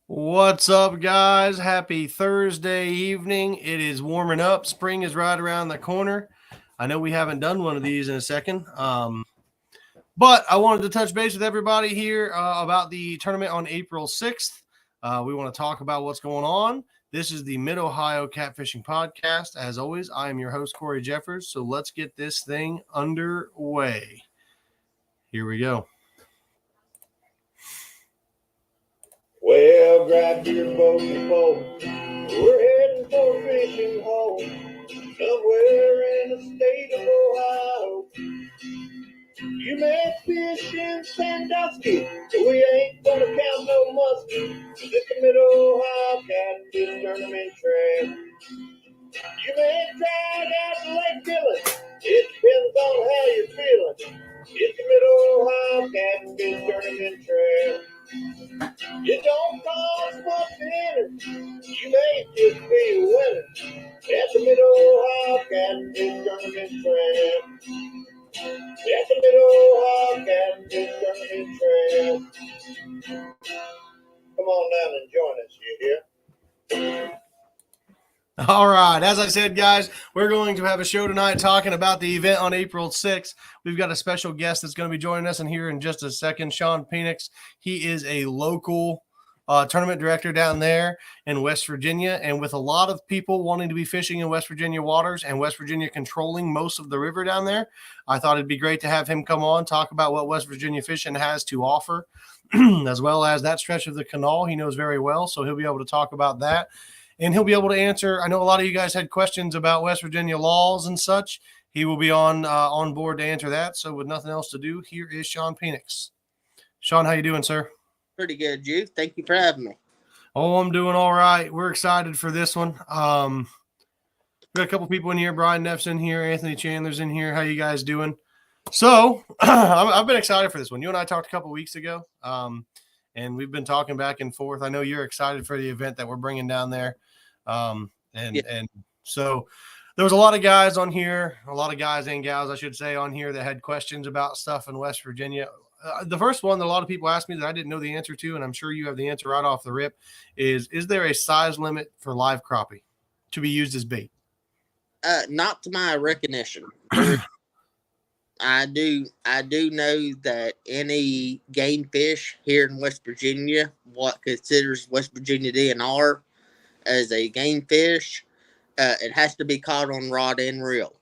What's up, guys? Happy Thursday evening. It is warming up. Spring is right around the corner. I know we haven't done one of these in a second, but I wanted to touch base with everybody here about the tournament on April 6th. We want to talk about what's going on. This is the Mid Ohio Catfishing Podcast. As always, I am your host, Corey Jeffers. So let's get this thing underway. Here we go. Well, grab your boat and pole. We're heading for a fishing hole somewhere in the state of Ohio. You may fish in Sandusky, but we ain't gonna count no muskie. 'Cause it's the Mid-Ohio Catfish Tournament Trail. You may drag out to Lake Dillon. It depends on how you're feeling. It's the Mid-Ohio Catfish Tournament Trail. It don't cost much to enter. You may just be a winner at the Mid-Ohio Catfish Tournament Trail. At the Mid-Ohio Catfish Tournament Trail. Come on down and join us, you hear? All right. As I said, guys, we're going to have a show tonight talking about the event on April 6th. We've got a special guest that's going to be joining us in here in just a second, Sean Penix. He is a local tournament director down there in West Virginia. And with a lot of people wanting to be fishing in West Virginia waters and West Virginia controlling most of the river down there, I thought it'd be great to have him come on, talk about what West Virginia fishing has to offer, as well as that stretch of the canal he knows very well. So he'll be able to talk about that. And he'll be able to answer. I know a lot of you guys had questions about West Virginia laws and such. He will be on board to answer that. So with nothing else to do, here is Sean Penix. Sean, how you doing, sir? Pretty good, Jude. Thank you for having me. Oh, I'm doing all right. We're excited for this one. We got a couple people in here. Brian Neff's in here. Anthony Chandler's in here. How you guys doing? So I've been excited for this one. You and I talked a couple weeks ago, and we've been talking back and forth. I know you're excited for the event that we're bringing down there. And so there was a lot of guys on here, a lot of guys and gals, I should say, on here that had questions about stuff in West Virginia. The first one that a lot of people asked me that I didn't know the answer to, and I'm sure you have the answer right off the rip, is there a size limit for live crappie to be used as bait? Not to my recognition. I do know that any game fish here in West Virginia, what considers West Virginia DNR as a game fish, it has to be caught on rod and reel.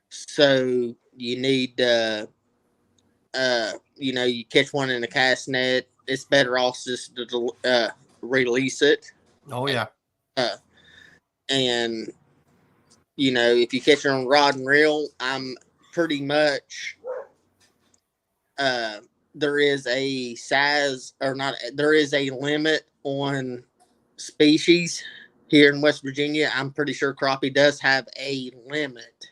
So you need, you catch one in a cast net, it's better off just to release it. Oh, yeah. And, if you catch it on rod and reel, I'm pretty much, there is a size, or not, there is a limit on species here in West Virginia. I'm pretty sure crappie does have a limit.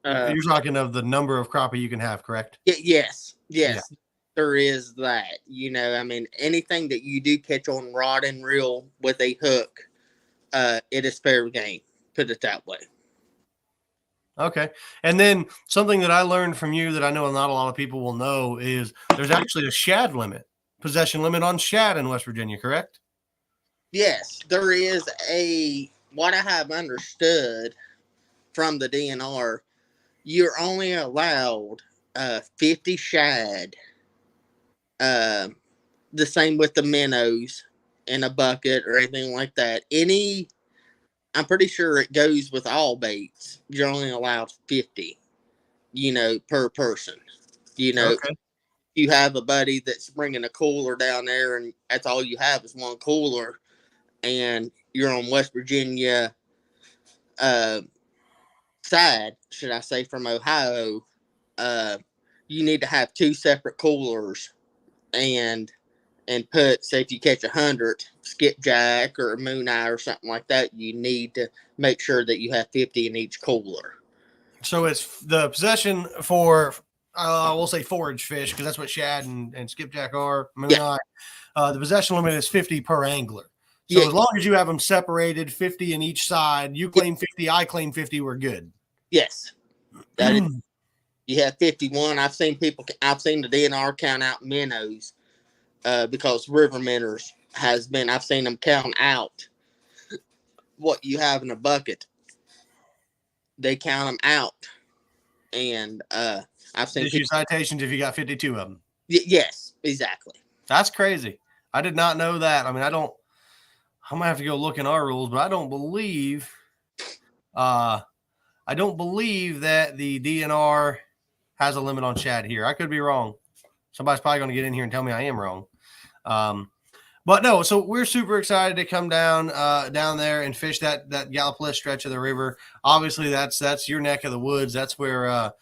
You're talking of the number of crappie you can have, correct? Yes, yeah. There is that. Anything that you do catch on rod and reel with a hook, it is fair game. Put it that way. Okay. And then something that I learned from you that I know not a lot of people will know is there's actually a shad limit, possession limit on shad in West Virginia, correct? Yes, there is what I have understood from the DNR, you're only allowed 50 shad. The same with the minnows in a bucket or anything like that. I'm pretty sure it goes with all baits. You're only allowed 50, per person. Okay. You have a buddy that's bringing a cooler down there and that's all you have is one cooler, and you're on West Virginia side, should I say, from Ohio, you need to have two separate coolers and put, say, if you catch 100 skipjack or a moon eye or something like that, you need to make sure that you have 50 in each cooler. So it's the possession for, we'll say forage fish, because that's what shad and skipjack are, moon eye. The possession limit is 50 per angler. So as long as you have them separated, 50 in each side, you claim 50, I claim 50, we're good. Yes. That is, you have 51. I've seen the DNR count out minnows because river minnows has been, I've seen them count out what you have in a bucket. They count them out, and I've seen Issue people. citations if you got 52 of them. Yes, exactly. That's crazy. I did not know that. I mean, I'm gonna have to go look in our rules, but I don't believe that the DNR has a limit on shad here. I could be wrong. Somebody's probably going to get in here and tell me I am wrong. But no, so we're super excited to come down there and fish that Gallipolis stretch of the river. Obviously, that's your neck of the woods. That's where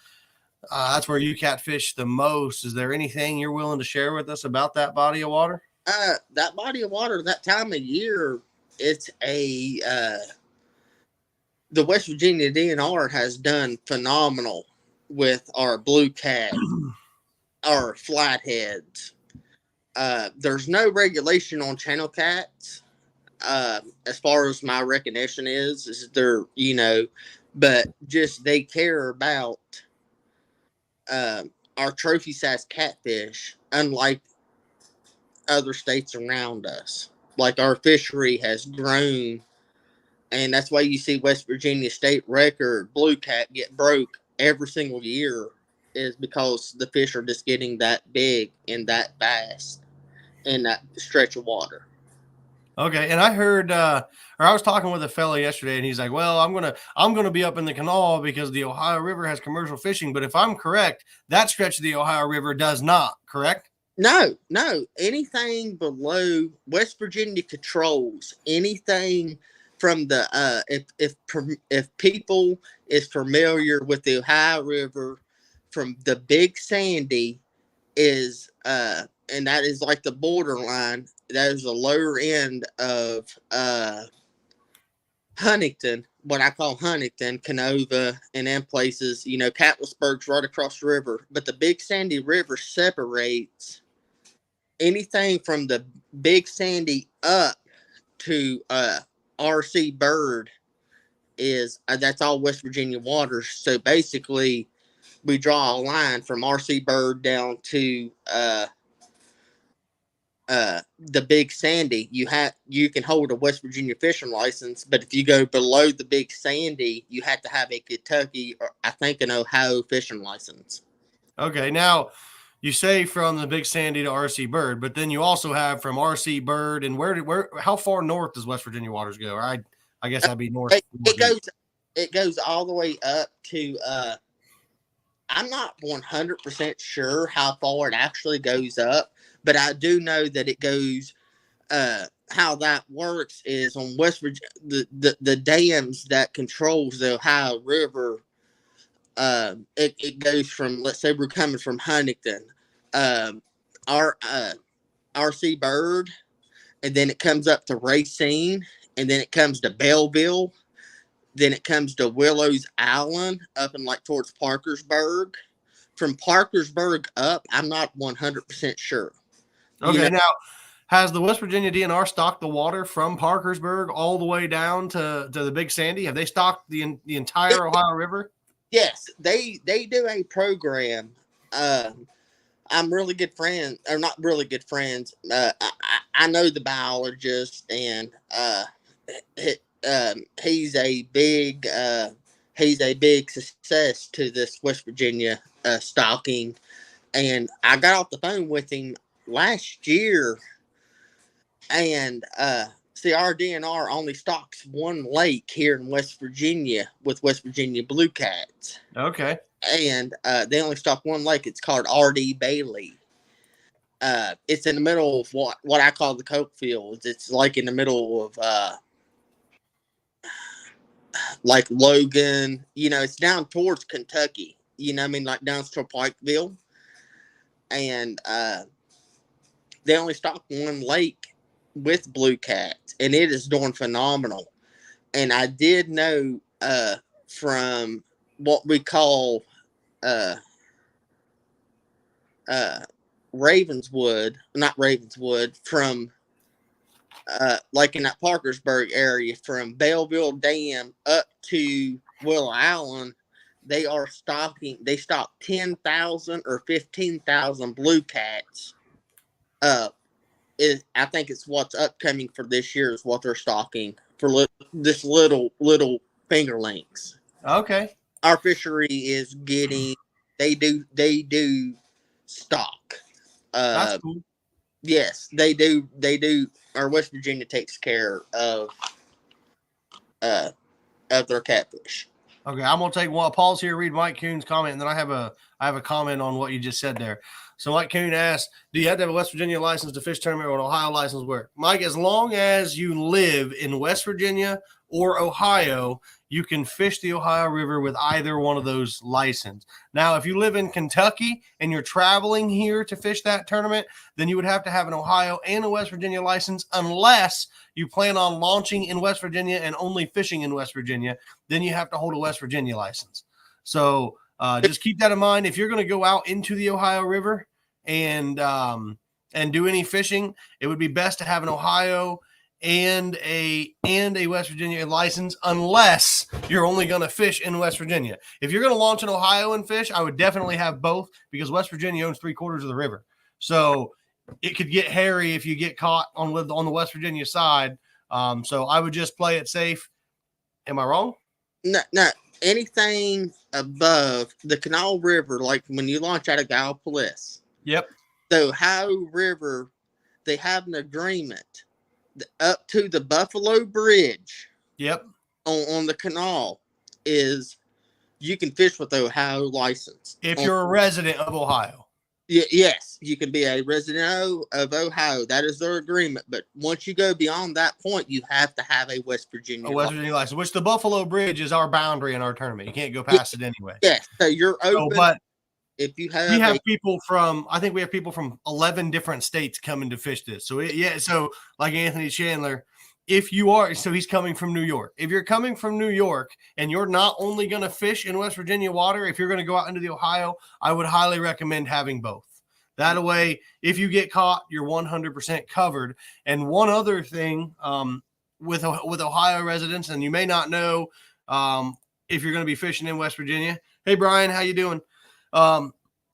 you catfish the most. Is there anything you're willing to share with us about that body of water? That body of water, that time of year, it's the West Virginia DNR has done phenomenal with our blue cat, our flatheads. There's no regulation on channel cats. As far as my recognition is they're, but just they care about our trophy size catfish, unlike other states around us. Like our fishery has grown, and that's why you see West Virginia state record blue cat get broke every single year, is because the fish are just getting that big and that fast in that stretch of water. Okay, and I heard, or I was talking with a fellow yesterday, and he's like, "Well, I'm gonna be up in the canal because the Ohio River has commercial fishing." But if I'm correct, that stretch of the Ohio River does not. Correct? No. Anything below West Virginia controls anything from the if people is familiar with the Ohio River, from the Big Sandy is and that is like the borderline. That is the lower end of Huntington, what I call Huntington, Canova, and then places. Catlettsburg's right across the river, but the Big Sandy River separates anything from the Big Sandy up to RC Bird. Is That's all West Virginia waters. So basically, we draw a line from RC Bird down to the Big Sandy. You can hold a West Virginia fishing license, but if you go below the Big Sandy, you have to have a Kentucky or I think an Ohio fishing license. Okay, now you say from the Big Sandy to RC Bird, but then you also have from RC Bird and how far north does West Virginia waters go? Or I guess that'd be north. It goes all the way up to I'm not 100% sure how far it actually goes up, but I do know that it goes. How that works is on West Virginia, the dams that controls the Ohio River. It goes from, let's say we're coming from Huntington, our RC Bird, and then it comes up to Racine, and then it comes to Belleville, then it comes to Willows Island up in like towards Parkersburg. From Parkersburg up, I'm not 100% sure. Okay, now has the West Virginia DNR stocked the water from Parkersburg all the way down to the Big Sandy? Have they stocked the entire Ohio River? Yes, they do a program. I'm really good friends, or not really good friends. I know the biologist, and he's a big success to this West Virginia stocking. And I got off the phone with him last year, and see, our DNR only stocks one lake here in West Virginia with West Virginia blue cats. Okay. And they only stock one lake. It's called R.D. Bailey. It's in the middle of what I call the Coke fields. It's like in the middle of like Logan. It's down towards Kentucky. I mean, like down to Pikeville. And they only stock one lake with blue cats, and it is doing phenomenal. And I did know from what we call Ravenswood, not Ravenswood, from like in that Parkersburg area, from Belleville Dam up to Willow Island, they stock 10,000 or 15,000 blue cats I think it's what's upcoming for this year is what they're stocking for this little fingerlings. Okay. Our fishery is getting they do stock. That's Uh, cool. yes, they do. Our West Virginia takes care uh of their catfish. Okay, I'm gonna take one pause here, read Mike Coon's comment, and then I have a comment on what you just said there. So Mike Coon asked, "Do you have to have a West Virginia license to fish tournament or an Ohio license work?" Mike, as long as you live in West Virginia or Ohio, you can fish the Ohio River with either one of those licenses. Now, if you live in Kentucky and you're traveling here to fish that tournament, then you would have to have an Ohio and a West Virginia license, unless you plan on launching in West Virginia and only fishing in West Virginia. Then you have to hold a West Virginia license. So just keep that in mind. If you're going to go out into the Ohio River and do any fishing, it would be best to have an Ohio and a West Virginia license, unless you're only going to fish in West Virginia. If you're going to launch in Ohio and fish, I would definitely have both, because West Virginia owns 3/4 of the river. So it could get hairy if you get caught on the West Virginia side. So I would just play it safe. Am I wrong? No, anything above the Canal River, like when you launch out of Gallipolis. Yep. The Ohio River, they have an agreement up to the Buffalo Bridge. Yep. On the canal is you can fish with the Ohio license. If you're a resident of Ohio. Yes, you can be a resident of Ohio. That is their agreement. But once you go beyond that point, you have to have a West Virginia license, which the Buffalo Bridge is our boundary in our tournament. You can't go past it anyway. Yes, so you're open. But if you have, we have people from 11 different states coming to fish this. So so like Anthony Chandler, if you are, so he's coming from New York. If you're coming from New York and you're not only going to fish in West Virginia water, if you're going to go out into the Ohio, I would highly recommend having both. That way, if you get caught, you're 100% covered. And one other thing with Ohio residents, and you may not know if you're going to be fishing in West Virginia. Hey, Brian, how you doing?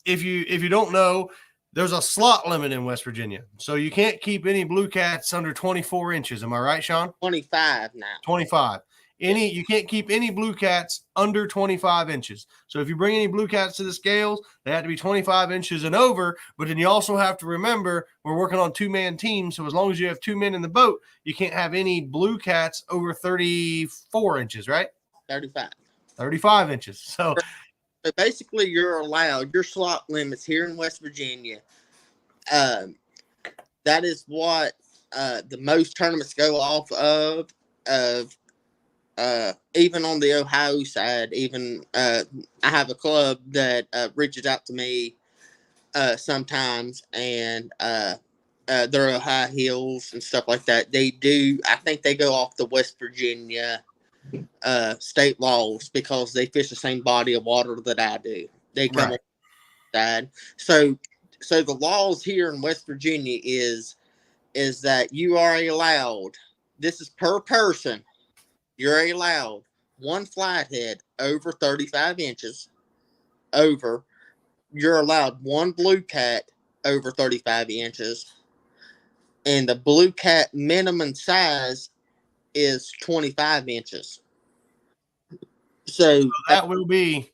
If you don't know, there's a slot limit in West Virginia. So you can't keep any blue cats under 24 inches. Am I right, Sean? 25 now. 25. You can't keep any blue cats under 25 inches. So if you bring any blue cats to the scales, they have to be 25 inches and over. But then you also have to remember we're working on 2-man teams. So as long as you have 2 men in the boat, you can't have any blue cats over 34 inches, right? 35 inches. So basically, you're allowed your slot limits here in West Virginia. That is what the most tournaments go off of. Even on the Ohio side, even I have a club that reaches out to me sometimes, and they're Ohio Hills and stuff like that. They do. I think they go off the West Virginia state laws because they fish the same body of water that I do. They come on side. So the laws here in West Virginia is that you are allowed, this is per person, you're allowed 1 flathead over 35 inches over. You're allowed 1 blue cat over 35 inches. And the blue cat minimum size is 25 inches. So that will be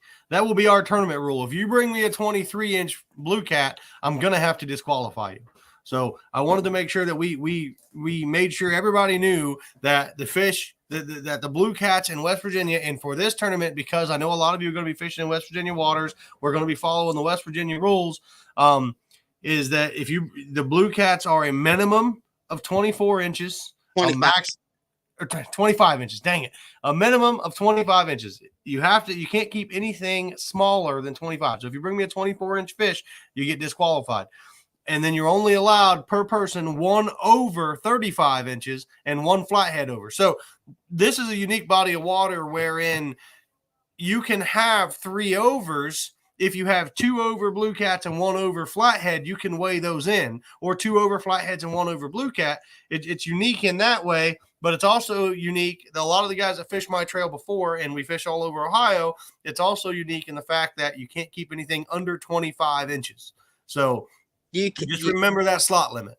our tournament rule. If you bring me a 23-inch blue cat, I'm going to have to disqualify you. So I wanted to make sure that we made sure everybody knew that the fish, that the blue cats in West Virginia, and for this tournament, because I know a lot of you are going to be fishing in West Virginia waters, we're going to be following the West Virginia rules, is that the blue cats are a minimum of 24 inches, 25. a max or 25 inches. Dang it. A minimum of 25 inches. You can't keep anything smaller than 25. So if you bring me a 24-inch fish, you get disqualified. And then you're only allowed per person 1 over 35 inches and 1 flathead over. So this is a unique body of water wherein you can have 3 overs. If you have 2 over blue cats and 1 over flathead, you can weigh those in, or 2 over flatheads and 1 over blue cat. It's unique in that way, but it's also unique. A lot of the guys that fish my trail before, and we fish all over Ohio, it's also unique in the fact that you can't keep anything under 25 inches. So you just remember that slot limit.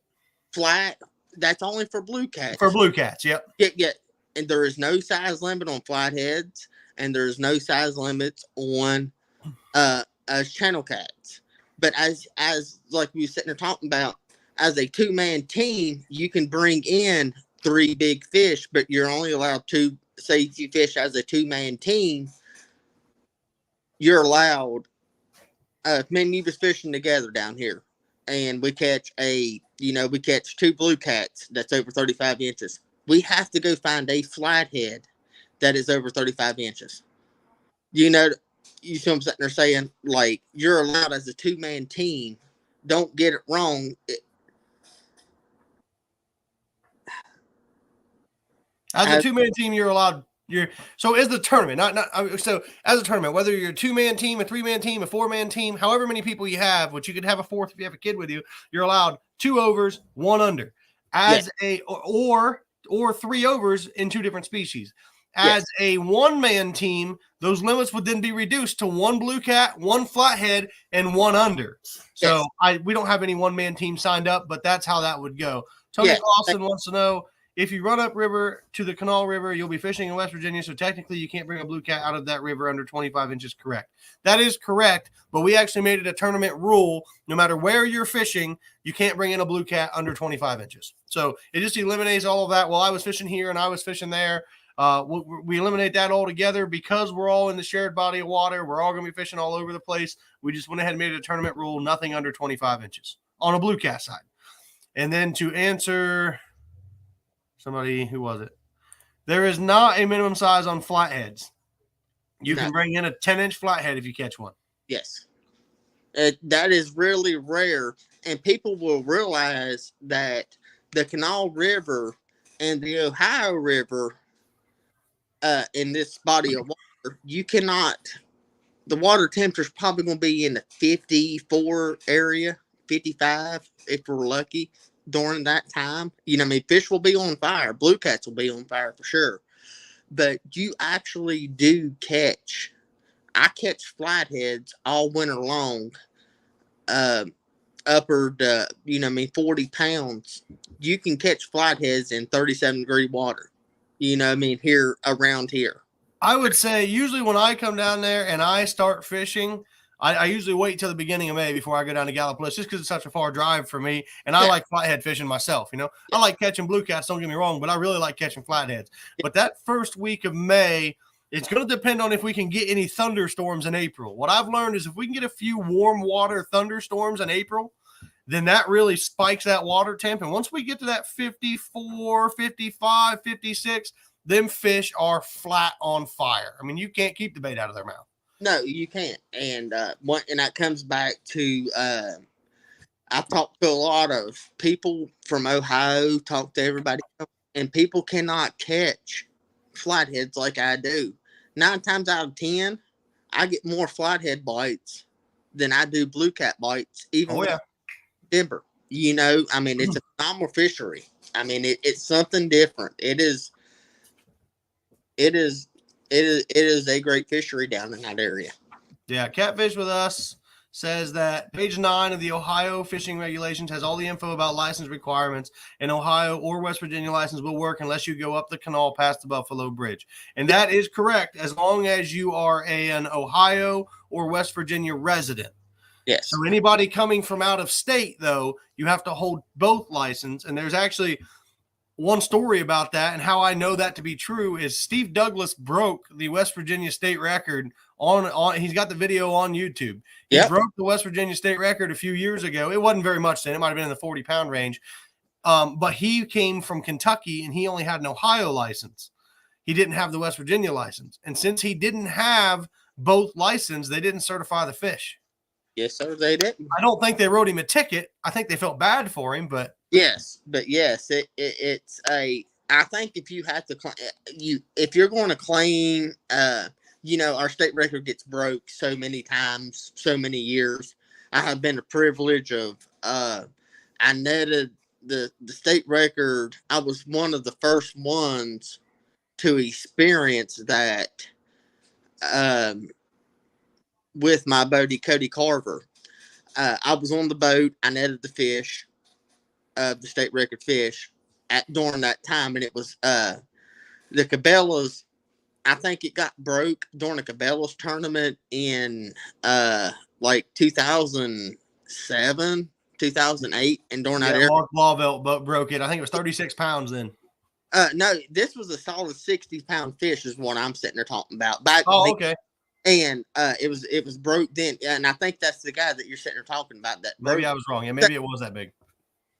flat, that's only for blue cats. For blue cats, yep. Yeah. And there is no size limit on flatheads, and there's no size limits on as channel cats. But as like we were sitting there talking about, as a 2-man team, you can bring in 3 big fish, but you're only allowed to, say if you fish as a 2-man team, you're allowed, me and you was fishing together down here, and we catch we catch 2 blue cats that's over 35 inches. We have to go find a flathead that is over 35 inches. You know, you see what I'm sitting there saying? Like, you're allowed as a 2-man team. Don't get it wrong. As a 2-man team, you're allowed. So as the tournament, so as a tournament, whether you're a 2-man team, a 3-man team, a 4-man team, however many people you have, which you could have a fourth if you have a kid with you, you're allowed 2 overs, 1 under, as or 3 overs in 2 different species. As a 1-man team, those limits would then be reduced to 1 blue cat, 1 flathead, and 1 under. So we don't have any 1-man team signed up, but that's how that would go. Tony Clausen wants to know, if you run upriver to the Canal River, you'll be fishing in West Virginia, so technically you can't bring a blue cat out of that river under 25 inches, correct? That is correct, but we actually made it a tournament rule. No matter where you're fishing, you can't bring in a blue cat under 25 inches. So it just eliminates all of that. Well, I was fishing here and I was fishing there. We eliminate that altogether because we're all in the shared body of water. We're all going to be fishing all over the place. We just went ahead and made it a tournament rule, nothing under 25 inches on a blue cat side. And then to answer somebody, who was it? There is not a minimum size on flatheads. You can bring in a 10-inch flathead if you catch one. Yes. That is really rare. And people will realize that the Canal River and the Ohio River, in this body of water, you cannot, the water temperature is probably going to be in the 54 area, 55 if we're lucky during that time. You know, I mean, fish will be on fire. Blue cats will be on fire for sure. But you actually do catch, I catch flatheads all winter long, upward, 40 pounds. You can catch flatheads in 37-degree water. You know, I mean, here around here. I would say usually when I come down there and I start fishing, I usually wait till the beginning of May before I go down to Gallipolis, just because it's such a far drive for me. And I like flathead fishing myself. You know, I like catching blue cats, don't get me wrong, but I really like catching flatheads. But that first week of May, it's going to depend on if we can get any thunderstorms in April. What I've learned is if we can get a few warm water thunderstorms in April, then that really spikes that water temp. And once we get to that 54, 55, 56, them fish are flat on fire. I mean, you can't keep the bait out of their mouth. No, you can't. And and that comes back to I've talked to a lot of people from Ohio, talked to everybody, and people cannot catch flatheads like I do. 9 times out of 10, I get more flathead bites than I do blue cat bites, even with Denver. You know, I mean, it's a phenomenal fishery. I mean, it's something different. It is a great fishery down in that area. Yeah, Catfish with Us says that page 9 of the Ohio fishing regulations has all the info about license requirements. An Ohio or West Virginia license will work unless you go up the canal past the Buffalo Bridge. And that is correct as long as you are an Ohio or West Virginia resident. Yes. So anybody coming from out of state, though, you have to hold both license. And there's actually one story about that, and how I know that to be true is Steve Douglas broke the West Virginia state record on he's got the video on YouTube. He broke the West Virginia state record a few years ago. It wasn't very much then. It might have been in the 40-pound range. But he came from Kentucky, and he only had an Ohio license. He didn't have the West Virginia license. And since he didn't have both licenses, they didn't certify the fish. Yes, sir, they didn't. I don't think they wrote him a ticket. I think they felt bad for him, but yes, it's a. I think if you have to if you're going to claim, our state record gets broke so many times, so many years. I have been a privilege of. I netted the state record. I was one of the first ones to experience that. With my buddy Cody Carver. I was on the boat. I netted the fish. of the state record fish during that time, and it was the Cabela's. I think it got broke during the Cabela's tournament in like 2007, 2008, and during that Yeah, era. Mark Blauvelt broke it. I think it was 36 pounds then. No, this was a solid 60-pound fish, is what I'm sitting there talking about. Back Oh, then, okay. and it was broke then, and I think that's the guy that you're sitting there talking about that broke. Maybe I was wrong. Yeah, maybe it was that big.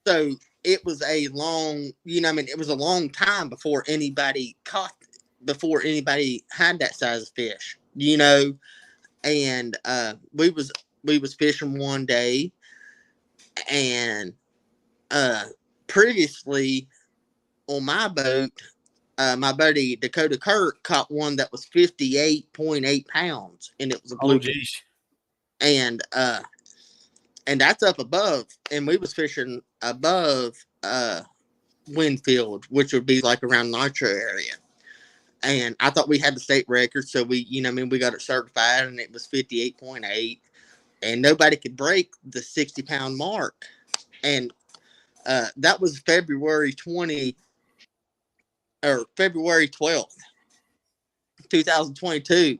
So it was a long, it was a long time before anybody had that size of fish, and we was fishing one day, and previously on my boat, my buddy Dakota Kirk caught one that was 58.8 pounds, and it was a blue. Oh, geez. And that's up above, and we was fishing above Winfield, which would be like around Nitro area. And I thought we had the state record, so we got it certified, and it was 58.8, and nobody could break the 60-pound mark. And that was February 12th, 2022.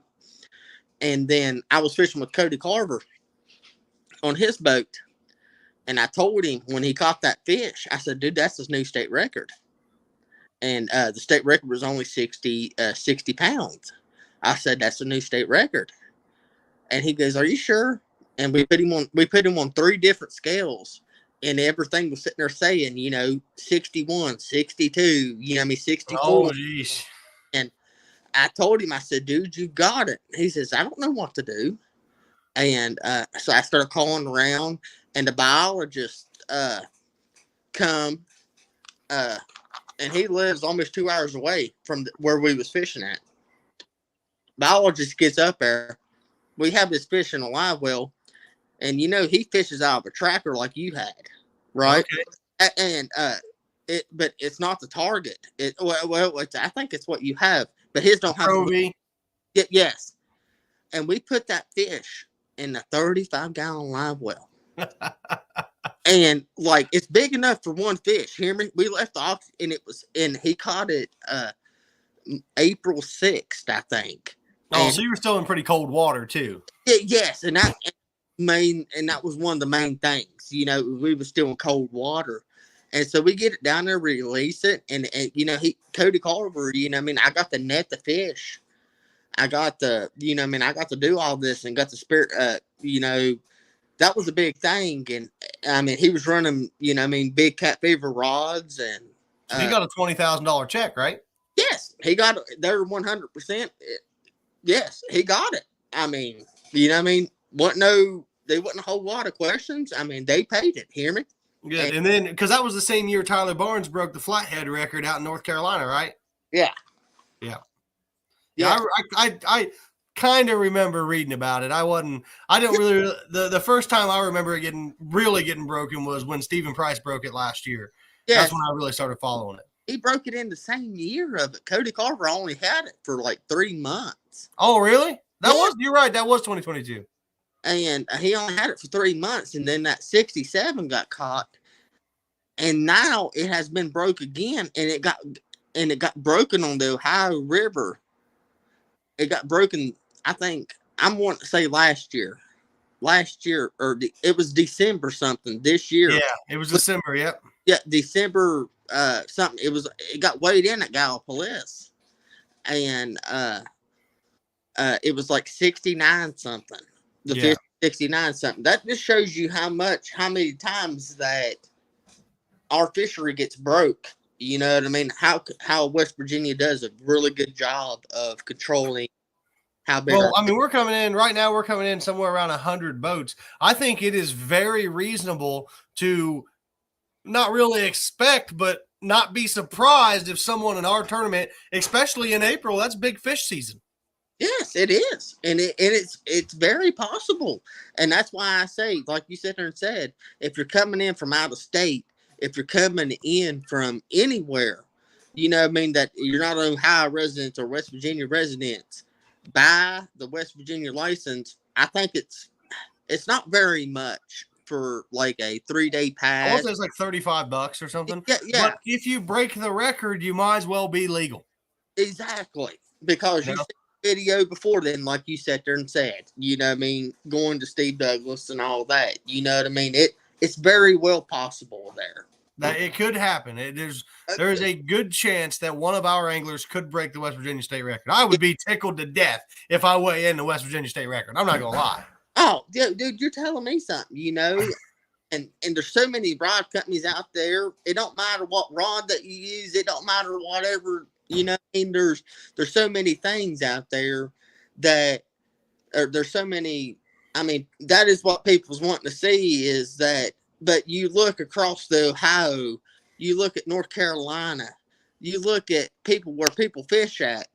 And then I was fishing with Cody Carver on his boat, and I told him when he caught that fish, I said, dude, that's his new state record. And the state record was only 60 pounds. I said, that's the new state record. And he goes, are you sure? And we put him on 3 different scales, and everything was sitting there saying, 61, 62, 64. Oh, geez. And I told him, I said, dude, you got it. He says, I don't know what to do. And so I started calling around, and the biologist come, and he lives almost 2 hours away from where we was fishing at. Biologist gets up there. We have this fish in a live well, and he fishes out of a tracker like you had, right? Okay. And but it's not the target. I think it's what you have, but his don't have. Yes, and we put that fish in the 35-gallon live well. And like, it's big enough for one fish. Hear me? We left off, and he caught it April 6th, I think. Oh, so you were still in pretty cold water too. Yes, and that was one of the main things. We were still in cold water, and so we get it down there, release it, and Cody Carver. I got to net the fish. I got to, I got to do all this and got the spirit. That was a big thing, and he was running, big cat fever rods, and so he got a $20,000 check, right? Yes, he got there 100%. Yes, he got it. They wasn't a whole lot of questions. They paid it. Hear me? Good. And then, because that was the same year Tyler Barnes broke the flathead record out in North Carolina, right? Yeah. I kind of remember reading about it. I didn't really, the first time I remember it getting broken was when Stephen Price broke it last year. Yes. That's when I really started following it. He broke it in the same year of it. Cody Carver only had it for like 3 months. Oh, really? You're right. That was 2022. And he only had it for 3 months. And then that 67 got caught. And now it has been broke again. And it got broken on the Ohio River. It got broken, I think, I'm wanting to say last year, or it was December something this year. Yeah, it was December. Yep. Yeah, December something. It got weighed in at Gallipolis, and it was like 69 something. The fish 69 something. That just shows you how many times that our fishery gets broke. You know what I mean? How West Virginia does a really good job of controlling how big. Well, we're coming in somewhere around 100 boats. I think it is very reasonable to not really expect, but not be surprised if someone in our tournament, especially in April, that's big fish season. Yes, it is. And it's very possible. And that's why I say, like you sat there and said, if you're coming in from out of state, if you're coming in from anywhere, that you're not an Ohio resident or West Virginia residents, buy the West Virginia license. I think it's not very much for like a 3-day I want pass. to say it's like $35 or something. Yeah. But if you break the record, you might as well be legal. Exactly. Because you see the video before then, like you sat there and said, you know what I mean, going to Steve Douglas and all that. You know what I mean? It's very well possible there. That it could happen. There is a good chance that one of our anglers could break the West Virginia state record. I would be tickled to death if I weigh in the West Virginia state record. I'm not gonna lie. Oh, dude, you're telling me something, you know? And there's so many rod companies out there. It don't matter what rod that you use. It don't matter whatever, you know. I mean, there's so many things out there that there's so many. I mean, that is what people's wanting to see is that. But you look across the Ohio, you look at North Carolina, you look at where people fish at.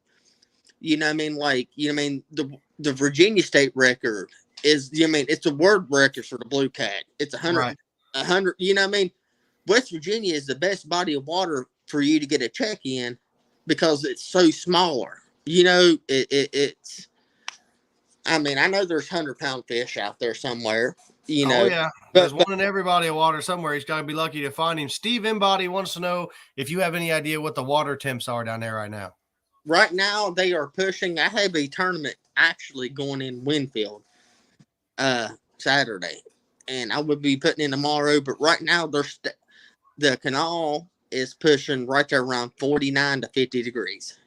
You know what I mean? Like, you know what I mean? The Virginia state record is, you know what I mean? It's a world record for the blue cat. It's 100, Right. 100, you know what I mean? West Virginia is the best body of water for you to get a check in because it's so smaller. You know, it's, I mean, I know there's 100-pound fish out there somewhere, you know. Oh, yeah. There's one in every body of water somewhere. He's got to be lucky to find him. Steve Embody wants to know if you have any idea what the water temps are down there right now. Right now, they are pushing. I have a tournament actually going in Winfield Saturday, and I would be putting in tomorrow. But right now, the canal is pushing right there around 49 to 50 degrees.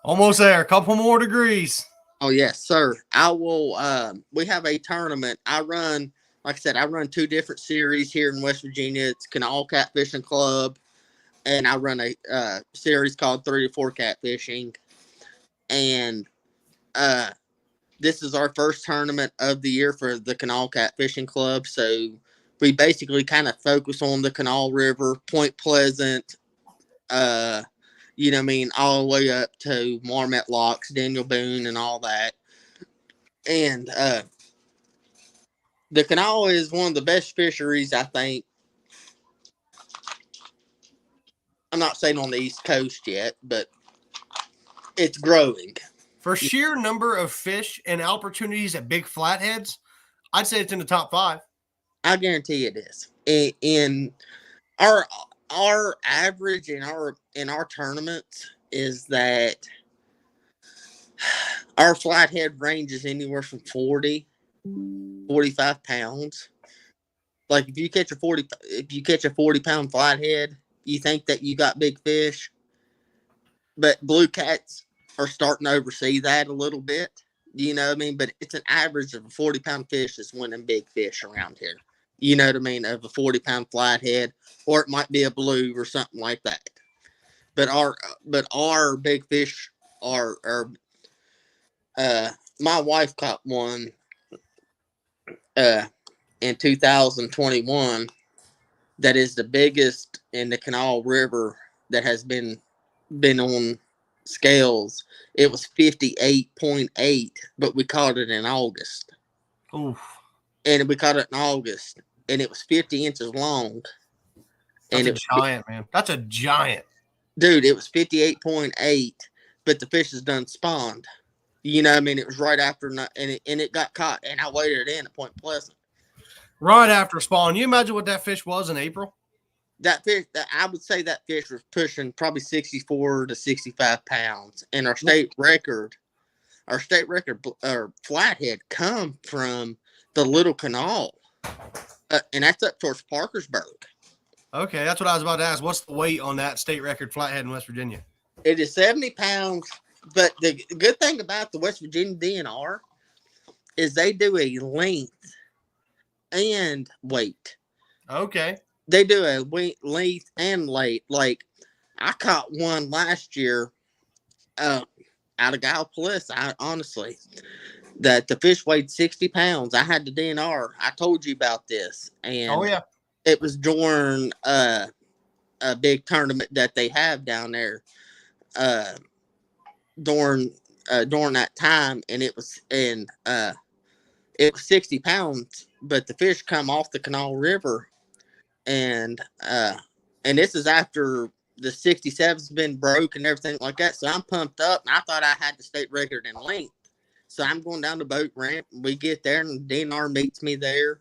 Almost there. A couple more degrees. Oh, yes, sir. I will. We have a tournament. I run, like I said, I run 2 different series here in West Virginia. It's Canal Catfishing Club, and I run a series called 3 to 4 Catfishing. And this is our first tournament of the year for the Canal Catfishing Club. So we basically kind of focus on the Canal River, Point Pleasant, you know what I mean, all the way up to Marmet Locks, Daniel Boone, and all that. And the canal is one of the best fisheries, I think. I'm not saying on the East Coast yet, but it's growing. For sheer number of fish and opportunities at big flatheads, I'd say it's in the top 5. I guarantee it is. In our average in our tournaments is that our flathead ranges anywhere from 45 pounds. Like if you catch a 40-pound flathead, you think that you got big fish, but blue cats are starting to oversee that a little bit. You know what I mean? But it's an average of a 40-pound fish is winning big fish around here. You know what I mean? Of a 40-pound flathead, or it might be a blue or something like that. But our big fish are my wife caught one in 2021 that is the biggest in the Canal River that has been on scales. It was 58.8, but we caught it in August. Oof. And we caught it in August, and it was 50 inches long. That's a giant, man. That's a giant. Dude, it was 58.8, but the fish is done spawned. You know what I mean? It was right after, and it got caught, and I waded it in at Point Pleasant. Right after spawn. You imagine what that fish was in April? That fish, I would say that fish was pushing probably 64 to 65 pounds. And our state record flathead come from the Little Canal. And that's up towards Parkersburg. Okay, that's what I was about to ask. What's the weight on that state record flathead in West Virginia? It is 70 pounds. But the good thing about the West Virginia DNR is they do a length and weight. Okay. They do a length and weight. Like, I caught one last year out of Gallipolis, honestly, that the fish weighed 60 pounds. I had the DNR. I told you about this. And oh, yeah. It was during a big tournament that they have down there during that time, and it was 60 pounds, but the fish come off the Canal River, and this is after the 67's been broke and everything like that. So I'm pumped up, and I thought I had the state record in length. So I'm going down the boat ramp. We get there, and DNR meets me there,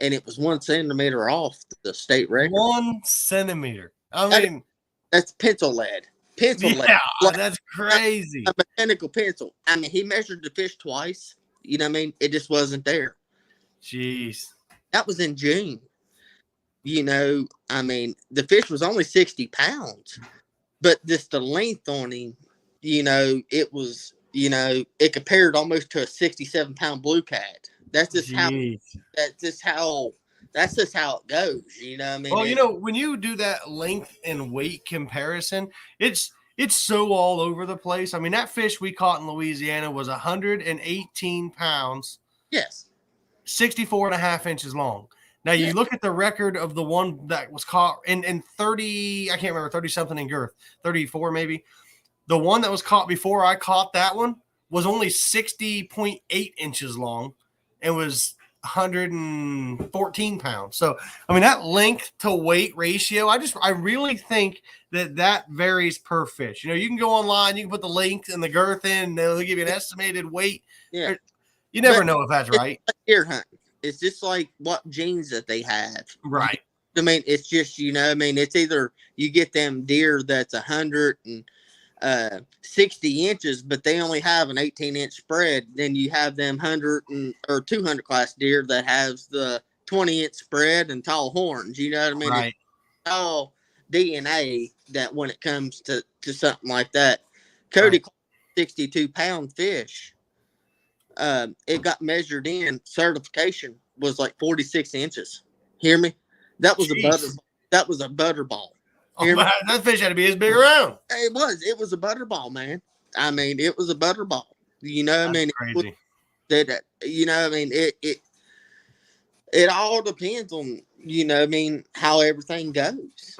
and it was 1 centimeter off the state record. 1 centimeter. I That- mean, That's pencil lead. Pencil lead. yeah, Like that's crazy. a mechanical pencil. I mean, he measured the fish twice. You know what I mean? It just wasn't there. Jeez. That was in June. You know, I mean, the fish was only 60 pounds, but just the length on him, you know, it was, you know, it compared almost to a 67-pound blue cat. That's just how, Jeez. that's just how, that's just how it goes. You know what I mean? Well, you know, when you do that length and weight comparison, it's so all over the place. I mean, that fish we caught in Louisiana was 118 pounds, Yes. 64 and a half inches long. Now, you look at the record of the one that was caught in 30, I can't remember, 30 something in girth, 34 maybe. The one that was caught before I caught that one was only 60.8 inches long and was 114 pounds. So, I mean, that length to weight ratio, I really think that varies per fish. You know, you can go online, you can put the length and the girth in, and they'll give you an estimated weight. Yeah. You never know if that's right. Like deer hunting. It's just like what genes that they have. Right. I mean, it's just, you know, I mean, it's either you get them deer that's 160 inches, but they only have an 18-inch spread. Then you have them 100 or 200 class deer that has the 20-inch spread and tall horns. You know what I mean? Right. It's all DNA that when it comes to something like that. Cody caught a 62-pound fish. It got measured in. Certification was like 46 inches. Hear me? That was a butterball. Oh, man, that fish had to be as big around. It was a butterball, man. I mean, it was a butterball. You know, I mean, crazy. You know, I mean, it all depends on, you know, I mean, how everything goes.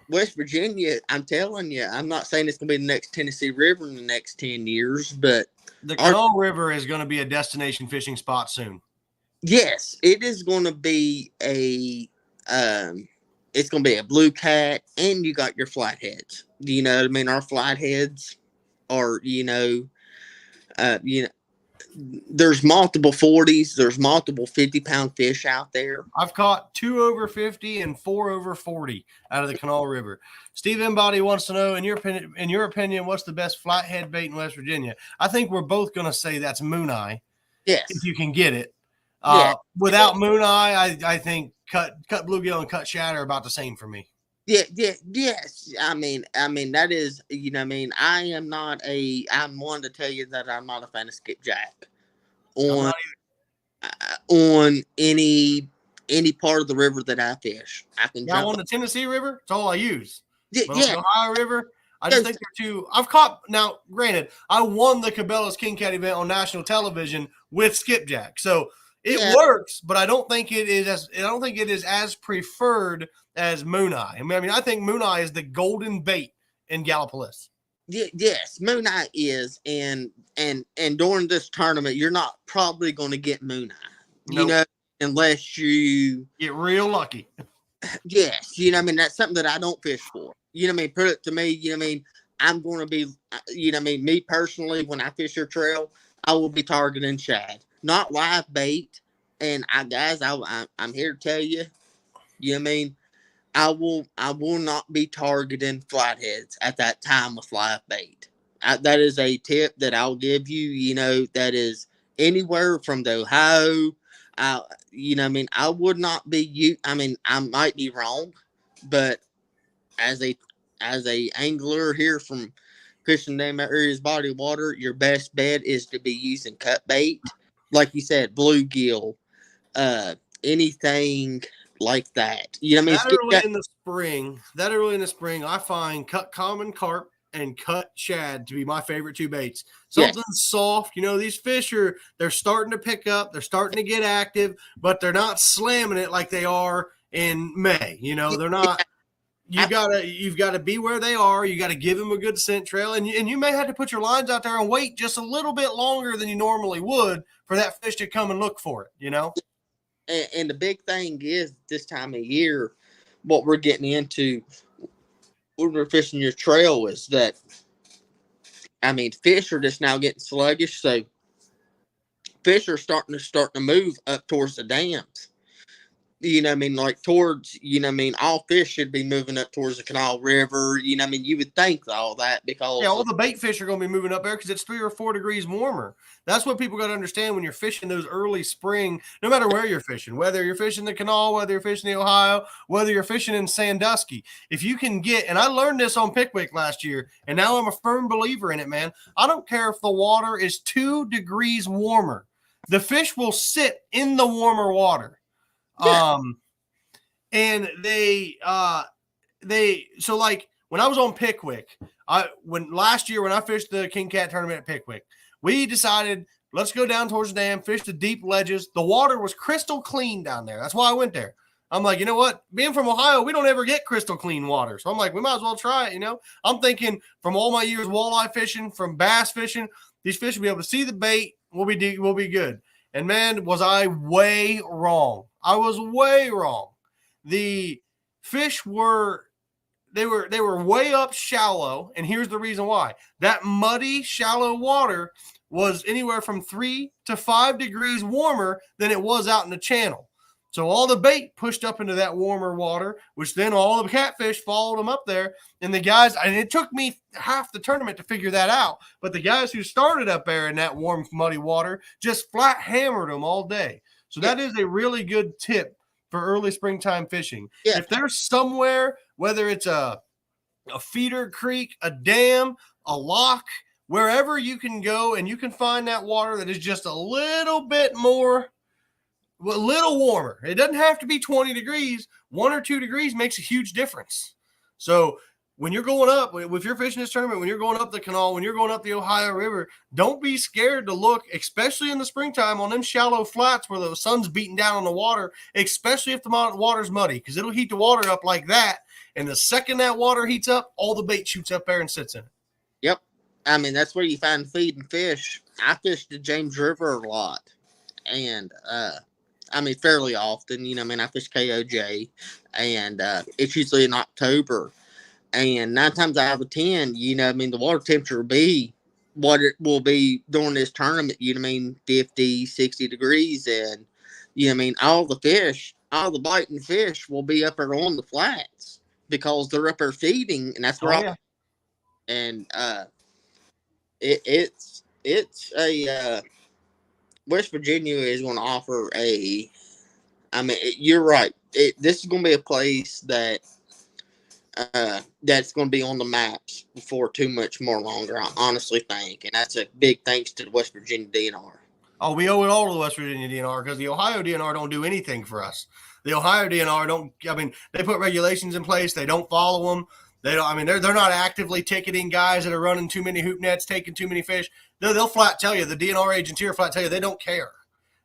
West Virginia, I'm telling you, I'm not saying it's going to be the next Tennessee River in the next 10 years, but the Kanawha River is going to be a destination fishing spot soon. Yes, it is going to be it's going to be a blue cat, and you got your flatheads. You know what I mean? Our flatheads are, there's multiple 40s, there's multiple 50-pound fish out there. I've caught 2 over 50 and 4 over 40 out of the Kanawha River. Steve Embody wants to know, in your opinion, what's the best flathead bait in West Virginia? I think we're both going to say that's moon eye. Yes, if you can get it. Yeah. Without moon eye, I think cut bluegill and cut shad are about the same for me. Yes. I mean that is, you know, I mean, I'm one to tell you that I'm not a fan of skipjack on any part of the river that I fish. I can jump on the Tennessee River. It's all I use. Yeah. On the Ohio River, I just think they're too. I've caught now. Granted, I won the Cabela's King Cat event on national television with skipjack, so it works. But I don't think it is as preferred as moon eye. I mean, I think moon eye is the golden bait in Gallipolis. Yes, moon eye is, and during this tournament, you're not probably going to get moon eye. You know, unless you get real lucky. Yes, you know, I mean, that's something that I don't fish for. You know what I mean? Put it to me, you know what I mean? I'm going to be, you know what I mean? Me personally, when I fish your trail, I will be targeting shad, not live bait. And I'm here to tell you, you know what I mean? I will not be targeting flatheads at that time with live bait. That is a tip that I'll give you, you know, that is anywhere from the Ohio. You know, I mean, I would not be I mean, I might be wrong, but as a angler here from fishing them areas body of water, your best bet is to be using cut bait, like you said, bluegill, anything like that. You know what I mean? That early in the spring, I find cut common carp and cut shad to be my favorite 2 baits. Something soft. You know, these fish they're starting to pick up, they're starting to get active, but they're not slamming it like they are in May. You know, they're not. You've got to be where they are. You got to give them a good scent trail, and you may have to put your lines out there and wait just a little bit longer than you normally would for that fish to come and look for it. You know. And the big thing is this time of year, what we're getting into when we're fishing your trail is that I mean, fish are just now getting sluggish, so fish are starting to move up towards the dams. You know what I mean? Like towards, you know what I mean? All fish should be moving up towards the Canal River. You know what I mean? You would think all that Yeah, because all the bait fish are going to be moving up there because it's 3 or 4 degrees warmer. That's what people got to understand when you're fishing those early spring, no matter where you're fishing, whether you're fishing the canal, whether you're fishing the Ohio, whether you're fishing in Sandusky. If you can get, and I learned this on Pickwick last year, and now I'm a firm believer in it, man. I don't care if the water is 2 degrees warmer. The fish will sit in the warmer water. yeah, And so like when I was on Pickwick, when last year when I fished the King Cat tournament at Pickwick, we decided let's go down towards the dam, fish the deep ledges. The water was crystal clean down there. That's why I went there. I'm like, you know what? Being from Ohio, we don't ever get crystal clean water. So I'm like, we might as well try it, you know? I'm thinking from all my years walleye fishing, from bass fishing, these fish will be able to see the bait. We'll be good. And man, was I way wrong. I was way wrong. The fish were they were way up shallow, and here's the reason why. That muddy, shallow water was anywhere from 3 to 5 degrees warmer than it was out in the channel. So all the bait pushed up into that warmer water, which then all the catfish followed them up there. And the guys, and it took me half the tournament to figure that out, but the guys who started up there in that warm, muddy water just flat hammered them all day. So that is a really good tip for early springtime fishing. yeah, If there's somewhere, whether it's a feeder creek, a dam, a lock, wherever you can go and you can find that water that is just a little bit more, a little warmer. It doesn't have to be 20 degrees. 1 or 2 degrees makes a huge difference. So when you're going up, if you're fishing this tournament, when you're going up the canal, when you're going up the Ohio River, don't be scared to look, especially in the springtime, on them shallow flats where the sun's beating down on the water, especially if the water's muddy, because it'll heat the water up like that. And the second that water heats up, all the bait shoots up there and sits in it. yep. I mean, that's where you find feeding fish. I fished the James River a lot, and I mean, fairly often. You know, I mean, I fish KOJ, and it's usually in October. And 9 times out of 10, you know, I mean, the water temperature will be what it will be during this tournament, you know, I mean, 50, 60 degrees. And, you know, I mean, all the biting fish will be up there on the flats because they're up there feeding. And that's where and it's a, West Virginia is going to offer I mean, you're right. This is going to be a place that's going to be on the maps before too much more longer, I honestly think. And that's a big thanks to the West Virginia DNR. Oh, we owe it all to the West Virginia DNR because the Ohio DNR don't do anything for us. The Ohio DNR don't, I mean, they put regulations in place. They don't follow them. They don't, I mean, they're not actively ticketing guys that are running too many hoop nets, taking too many fish. They'll flat tell you, the DNR agents here flat tell you they don't care.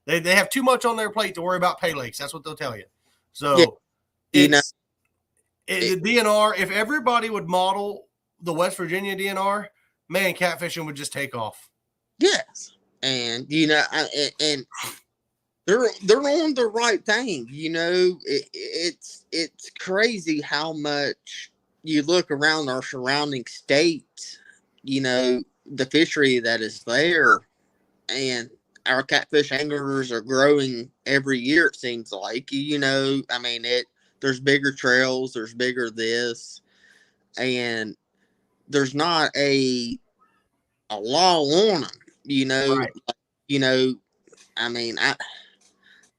They have too much on their plate to worry about pay lakes. That's what they'll tell you. So Yeah, the DNR, if everybody would model the West Virginia DNR, man, catfishing would just take off. yes, and you know, and they're on the right thing. You know, it's crazy how much you look around our surrounding states. You know, the fishery that is there, and our catfish anglers are growing every year. It seems like, you know, I mean, there's bigger trails, there's bigger this, and there's not a law on them. You know, Right. you know, I mean,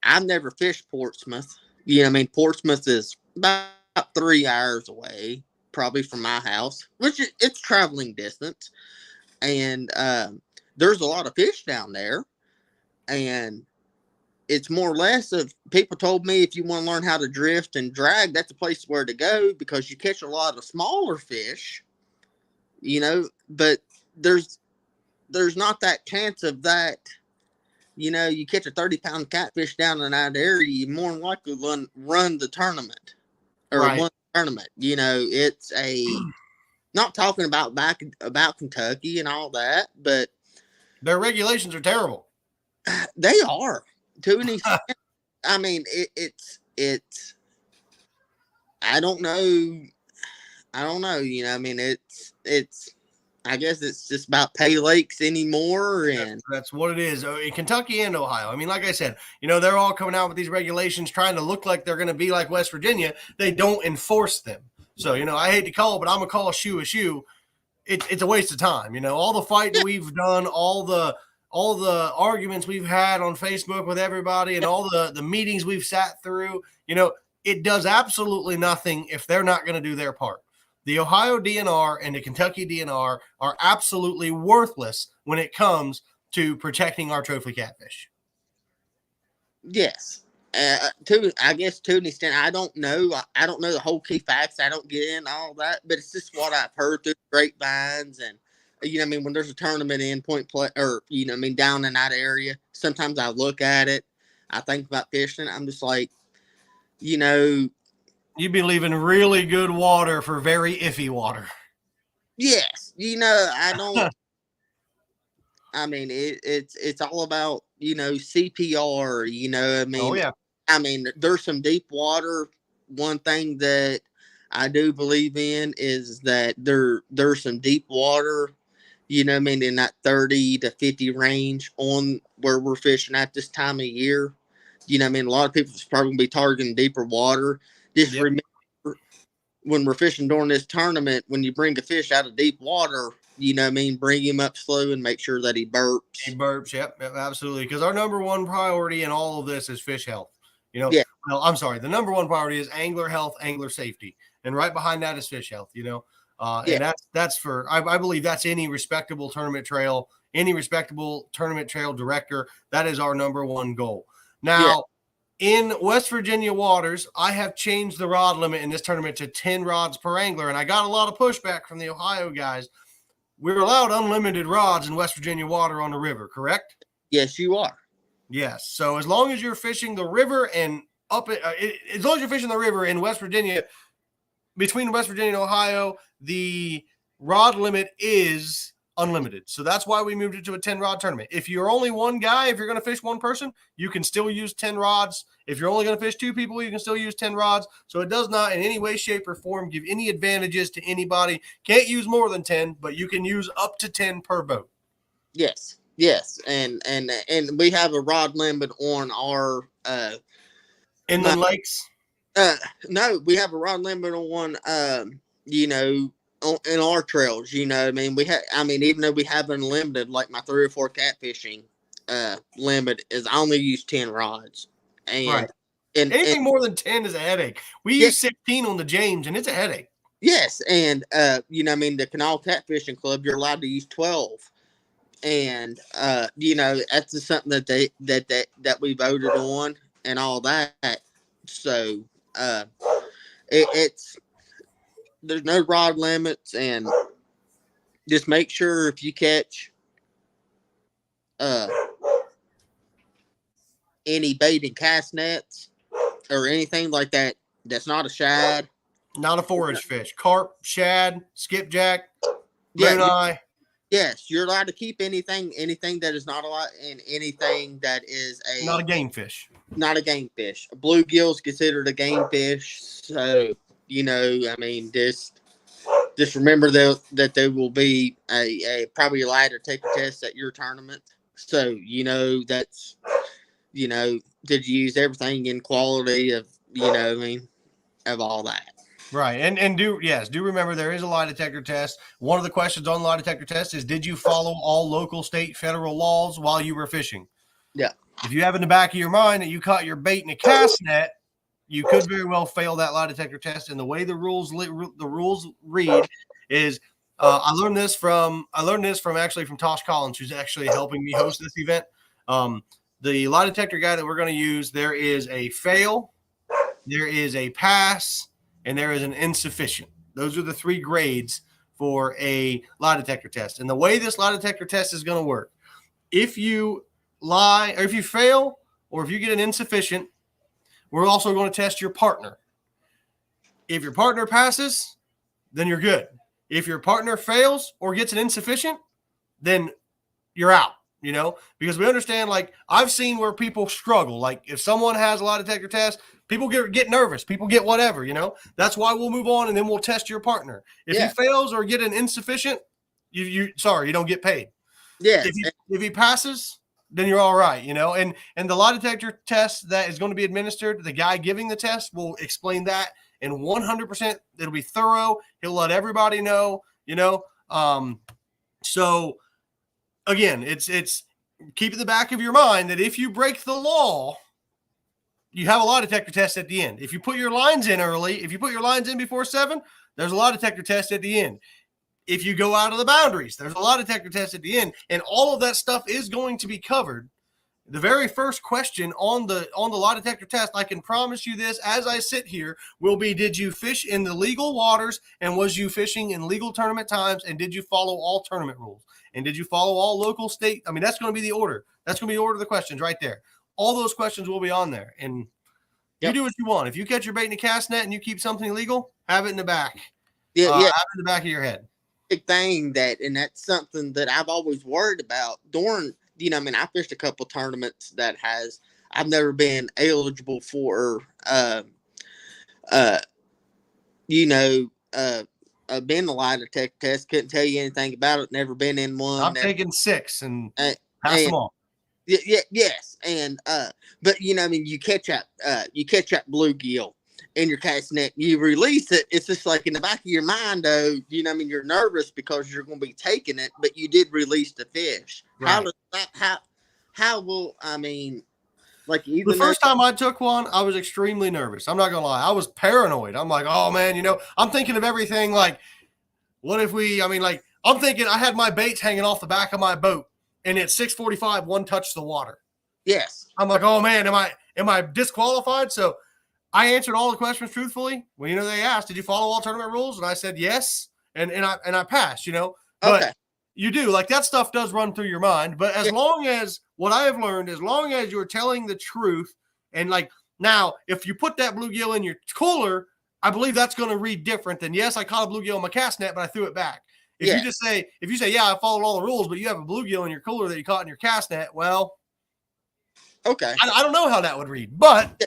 I've never fished Portsmouth. You know, I mean, Portsmouth is about 3 hours away, probably from my house, which it's traveling distance, and there's a lot of fish down there, and it's more or less of people told me if you want to learn how to drift and drag, that's a place where to go because you catch a lot of smaller fish, you know, but there's not that chance of that. You know, you catch a 30-pound catfish down in that area, you more than likely run the tournament or Right. won the tournament. You know, it's not talking about about Kentucky and all that, but Their regulations are terrible. they are to an extent. I mean, it's. I don't know. You know, I mean, it's. I guess it's just about pay lakes anymore. And That's what it is in Kentucky and Ohio. I mean, like I said, they're all coming out with these regulations trying to look like they're going to be like West Virginia. They don't enforce them. So, I hate to call it, but I'm going to call a shoe a shoe. It's a waste of time. All the fighting we've done, all the arguments we've had on Facebook with everybody, and all the meetings we've sat through, it does absolutely nothing if they're not going to do their part. The Ohio DNR and the Kentucky DNR are absolutely worthless when it comes to protecting our trophy catfish. yes, I guess to an extent, I don't know. I don't know the whole key facts. I don't get in all that, but it's just what I've heard through grapevines. And when there's a tournament in Point Play, or down in that area, sometimes I look at it, I think about fishing. I'm just like, you'd be leaving really good water for very iffy water. Yes, I don't. I mean, it's all about CPR. Oh yeah. There's some deep water. One thing that I do believe in is that there's some deep water. In that 30 to 50 range on where we're fishing at this time of year. A lot of people's probably gonna be targeting deeper water. Just remember, when we're fishing during this tournament, when you bring a fish out of deep water, bring him up slow and make sure that he burps. He burps, yep, absolutely. Because our number one priority in all of this is fish health. Yeah. Well, I'm sorry. The number one priority is angler health, angler safety. And right behind that is fish health, And that's for, I believe that's any respectable tournament trail director. That is our number one goal. Now, in West Virginia waters, I have changed the rod limit in this tournament to 10 rods per angler, and I got a lot of pushback from the Ohio guys. We're allowed unlimited rods in West Virginia water on the river, correct? Yes, you are. Yes. So as long as you're fishing the river and as long as you're fishing the river in West Virginia, between West Virginia and Ohio, the rod limit is unlimited. So that's why we moved it to a 10 rod tournament. If you're only one guy, if you're going to fish one person, you can still use 10 rods. If you're only going to fish two people, you can still use 10 rods. So it does not in any way, shape, or form give any advantages to anybody. Can't use more than 10, but you can use up to 10 per boat. Yes. And we have a rod limit on our inland lakes. No, we have a rod limit on in our trails, we have, even though we have unlimited, like my 3 or 4 catfishing limit is I only use 10 rods. And, right. and anything more than 10 is a headache. We use 16 on the James, and it's a headache. Yes. And, the Canal Catfishing Club, you're allowed to use 12. And, that's just something that we voted on and all that. So, there's no rod limits, and just make sure if you catch any bait and cast nets or anything like that, that's not a shad, not a forage fish, carp, shad, skipjack, moon-eye. Yes, you're allowed to keep anything that is not a lot, and anything that is not a game fish. Not a game fish. A bluegill is considered a game fish, so. Just remember that there will be a probably a lie detector test at your tournament. So, that's, did you use everything in quality of, of all that. Right. And do remember there is a lie detector test. One of the questions on the lie detector test is, did you follow all local, state, federal laws while you were fishing? Yeah. If you have in the back of your mind that you caught your bait in a cast net, you could very well fail that lie detector test. And the way the rules read is, I learned this from Tosh Collins, who's actually helping me host this event. The lie detector guy that we're going to use, there is a fail, there is a pass, and there is an insufficient. Those are the 3 grades for a lie detector test. And the way this lie detector test is going to work, if you lie, or if you fail, or if you get an insufficient, we're also going to test your partner. If your partner passes, then you're good. If your partner fails or gets an insufficient, then you're out, because we understand, like, I've seen where people struggle. Like, if someone has a lie detector test, people get nervous. People get whatever, That's why we'll move on, and then we'll test your partner. If he fails or get an insufficient, you don't get paid. Yes. If he passes, then you're all right, you know. And the lie detector test that is going to be administered, the guy giving the test will explain that, and 100% it'll be thorough. He'll let everybody know, you know. So again, it's keep in the back of your mind that if you break the law, you have a lie detector test at the end. If you put your lines in early, if you put your lines in before 7, there's a lie detector test at the end. If you go out of the boundaries, there's a lie detector test at the end, and all of that stuff is going to be covered. The very first question on the lie detector test, I can promise you this as I sit here, will be, did you fish in the legal waters, and was you fishing in legal tournament times, and did you follow all tournament rules, and did you follow all local state? I mean, that's going to be the order. That's going to be the order of the questions right there. All those questions will be on there, and you do what you want. If you catch your bait in a cast net and you keep something illegal, have it in the back. Yeah, have it in the back of your head. Big thing and that's something that I've always worried about during, you know, I mean, I fished a couple tournaments that I've never been eligible for, been a lie detector test. Couldn't tell you anything about it. Never been in one. I've taken 6 and passed them all. Yes. And, but you know, I mean, you catch that bluegill in your cast net, you release it. It's just like in the back of your mind, though, you know, I mean, you're nervous because you're going to be taking it, but you did release the fish. Right. How does that, how will, I mean, like, even the first time I took one, I was extremely nervous. I'm not going to lie. I was paranoid. I'm like, oh man, you know, I'm thinking of everything. Like, what if I'm thinking I had my baits hanging off the back of my boat, and at 6:45, one touched the water. Yes. I'm like, oh man, am I disqualified? So I answered all the questions truthfully. Well, you know, they asked, did you follow all tournament rules? And I said yes, and I passed, you know. But okay. You do, like, that stuff does run through your mind. But as long as, what I have learned, as long as you're telling the truth, and like, now, if you put that bluegill in your cooler, I believe that's going to read different than, yes, I caught a bluegill in my cast net, but I threw it back. If you say, yeah, I followed all the rules, but you have a bluegill in your cooler that you caught in your cast net, well, okay. I don't know how that would read. But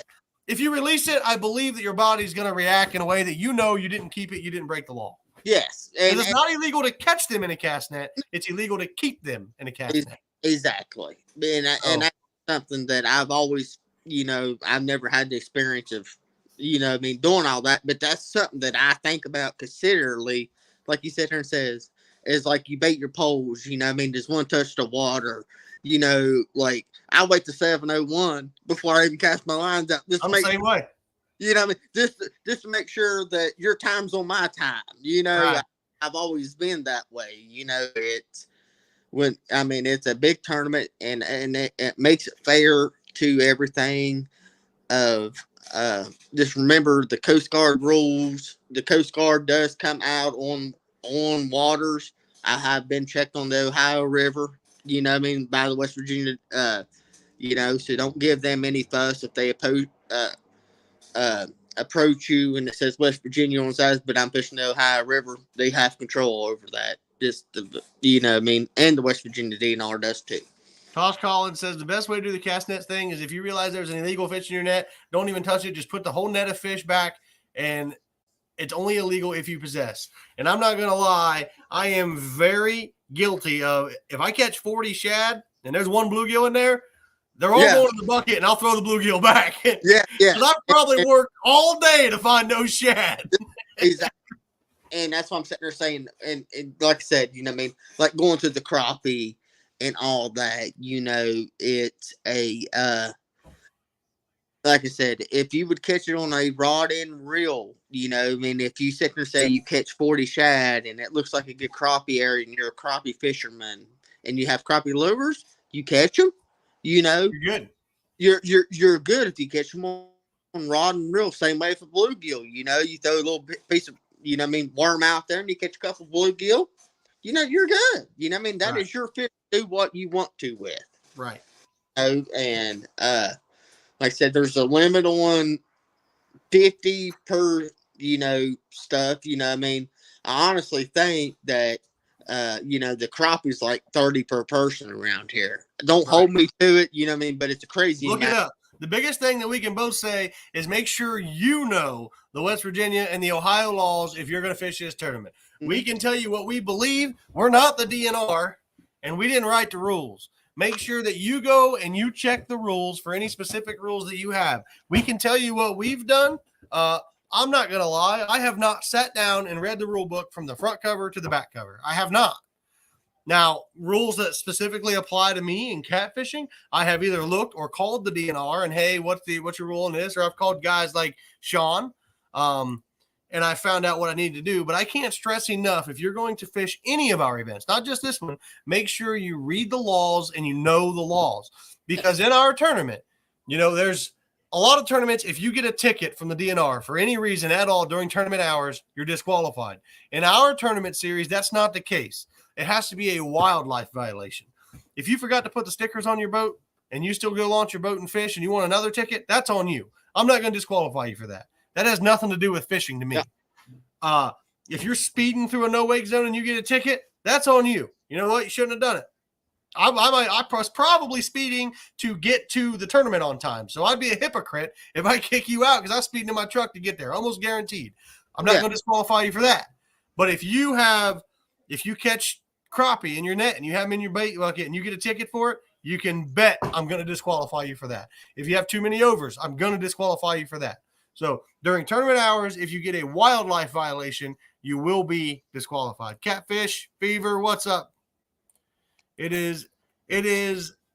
if you release it, I believe that your body's going to react in a way that you know you didn't keep it, you didn't break the law. Yes. And it's not illegal to catch them in a cast net. It's illegal to keep them in a cast net. Exactly. And that's something that I've always, you know, I've never had the experience of, you know, I mean, doing all that. But that's something that I think about considerably. Like you sit here and says, is like you bait your poles, you know, I mean, does one touch the water? You know, like I wait to 7:01 before I even cast my lines out. I'm the same way. You know what I mean? Just to make sure that your time's on my time. You know, right. I've always been that way. You know, it's a big tournament and it makes it fair to everything. Just remember the Coast Guard rules. The Coast Guard does come out on waters. I have been checked on the Ohio River. You know what I mean, by the West Virginia. You know, so don't give them any fuss if they approach you and it says West Virginia on size, but I'm fishing the Ohio River. They have control over that. You know what I mean? And the West Virginia DNR does too. Tosh Collins says the best way to do the cast net thing is if you realize there's an illegal fish in your net, don't even touch it. Just put the whole net of fish back, and it's only illegal if you possess. And I'm not going to lie, I am very guilty of, if I catch 40 shad and there's one bluegill in there, they're all going in the bucket, and I'll throw the bluegill back. Yeah. I've probably worked all day to find no shad. Exactly. And that's what I'm sitting there saying. And like I said, you know what I mean? Like going to the crappie and all that, you know, it's like I said, if you would catch it on a rod and reel, you know, I mean, if you sit there and say you catch 40 shad and it looks like a good crappie area and you're a crappie fisherman and you have crappie lures, you catch them. You know, you're good. You're good if you catch them on rod and reel. Same way for bluegill. You know, you throw a little piece of, you know, worm out there and you catch a couple bluegill. You know, you're good. You know, that is your fish. Do what you want to with. Right. And like I said, there's a limit on 50 per, you know, stuff. You know, I honestly think that. You know, the crappie's like 30 per person around here. Don't hold me to it, you know what I mean? But it's a crazy Look it up. The biggest thing that we can both say is make sure you know the West Virginia and the Ohio laws if you're going to fish this tournament. Mhm. We can tell you what we believe. We're not the DNR, and we didn't write the rules. Make sure that you go and you check the rules for any specific rules that you have. We can tell you what we've done. I'm not going to lie. I have not sat down and read the rule book from the front cover to the back cover. I have not. Now, rules that specifically apply to me in catfishing, I have either looked or called the DNR and, hey, what's your rule in this? Or I've called guys like Sean, and I found out what I need to do. But I can't stress enough, if you're going to fish any of our events, not just this one, make sure you read the laws and you know the laws. Because in our tournament, there's a lot of tournaments, if you get a ticket from the DNR for any reason at all during tournament hours, you're disqualified. In our tournament series, that's not the case. It has to be a wildlife violation. If you forgot to put the stickers on your boat and you still go launch your boat and fish and you want another ticket, that's on you. I'm not going to disqualify you for that. That has nothing to do with fishing to me. Yeah. If you're speeding through a no-wake zone and you get a ticket, that's on you. You know what? You shouldn't have done it. I was probably speeding to get to the tournament on time. So I'd be a hypocrite if I kick you out because I speeded in my truck to get there. Almost guaranteed. I'm not going to disqualify you for that. But if you catch crappie in your net and you have them in your bait bucket and you get a ticket for it, you can bet I'm going to disqualify you for that. If you have too many overs, I'm going to disqualify you for that. So during tournament hours, if you get a wildlife violation, you will be disqualified. Catfish, Fever, what's up? It is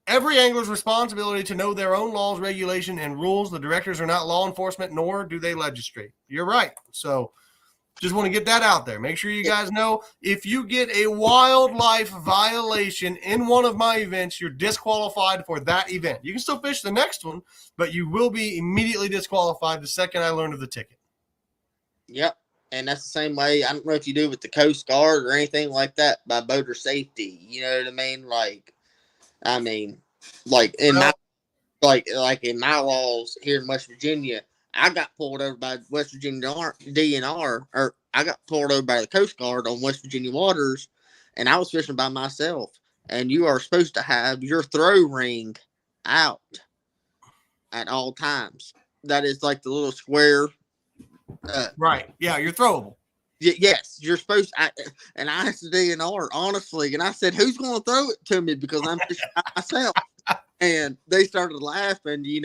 every angler's responsibility to know their own laws, regulation, and rules. The directors are not law enforcement, nor do they legislate. You're right. So just want to get that out there. Make sure you guys know if you get a wildlife violation in one of my events, you're disqualified for that event. You can still fish the next one, but you will be immediately disqualified the second I learn of the ticket. Yep. And that's the same way. I don't know if you do with the Coast Guard or anything like that by boater safety. You know what I mean? Like in my laws here in West Virginia, I got pulled over by West Virginia DNR, or I got pulled over by the Coast Guard on West Virginia waters, and I was fishing by myself. And you are supposed to have your throw ring out at all times. That is like the little square. Right. Yeah, you're throwable. Yes, you're supposed to. And I asked the DNR, honestly, and I said, who's going to throw it to me because I'm fishing by myself? And they started laughing. They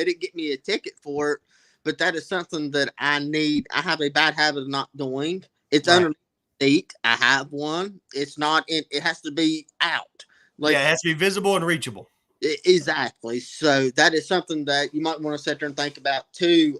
didn't get me a ticket for it. But that is something that I need. I have a bad habit of not doing. It's underneath the seat. I have one. It's not in. It has to be out. It has to be visible and reachable. Exactly. So that is something that you might want to sit there and think about too.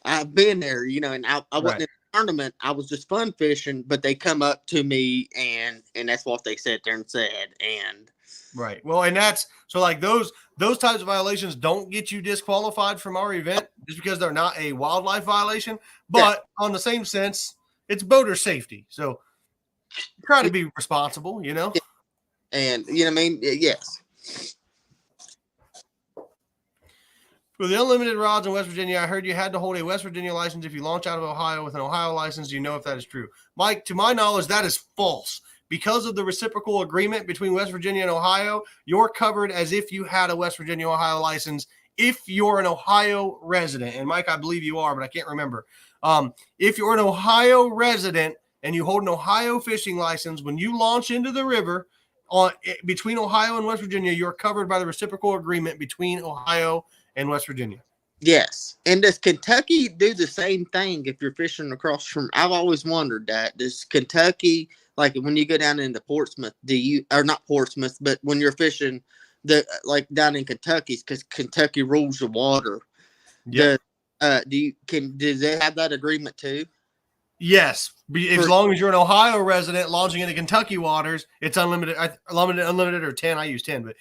I've been there, and I wasn't in a tournament. I was just fun fishing, but they come up to me and that's what they sat there and said. And right. Well, and that's so like those types of violations don't get you disqualified from our event just because they're not a wildlife violation. But on the same sense, it's boater safety. So try to be responsible, And you know what I mean? Yes. For the unlimited rods in West Virginia, I heard you had to hold a West Virginia license if you launch out of Ohio with an Ohio license. Do you know if that is true? Mike, to my knowledge, that is false. Because of the reciprocal agreement between West Virginia and Ohio, you're covered as if you had a West Virginia, Ohio license if you're an Ohio resident. And Mike, I believe you are, but I can't remember. If you're an Ohio resident and you hold an Ohio fishing license, when you launch into the river between Ohio and West Virginia, you're covered by the reciprocal agreement between Ohio and West Virginia. Yes. And does Kentucky do the same thing if you're fishing across from? I've always wondered that. Does Kentucky, like when you go down into Portsmouth, or not Portsmouth, but when you're fishing down in Kentucky, because Kentucky rules the water. Yeah. Do they have that agreement too? Yes. As long as you're an Ohio resident launching into Kentucky waters, it's unlimited, unlimited or 10. I use 10, but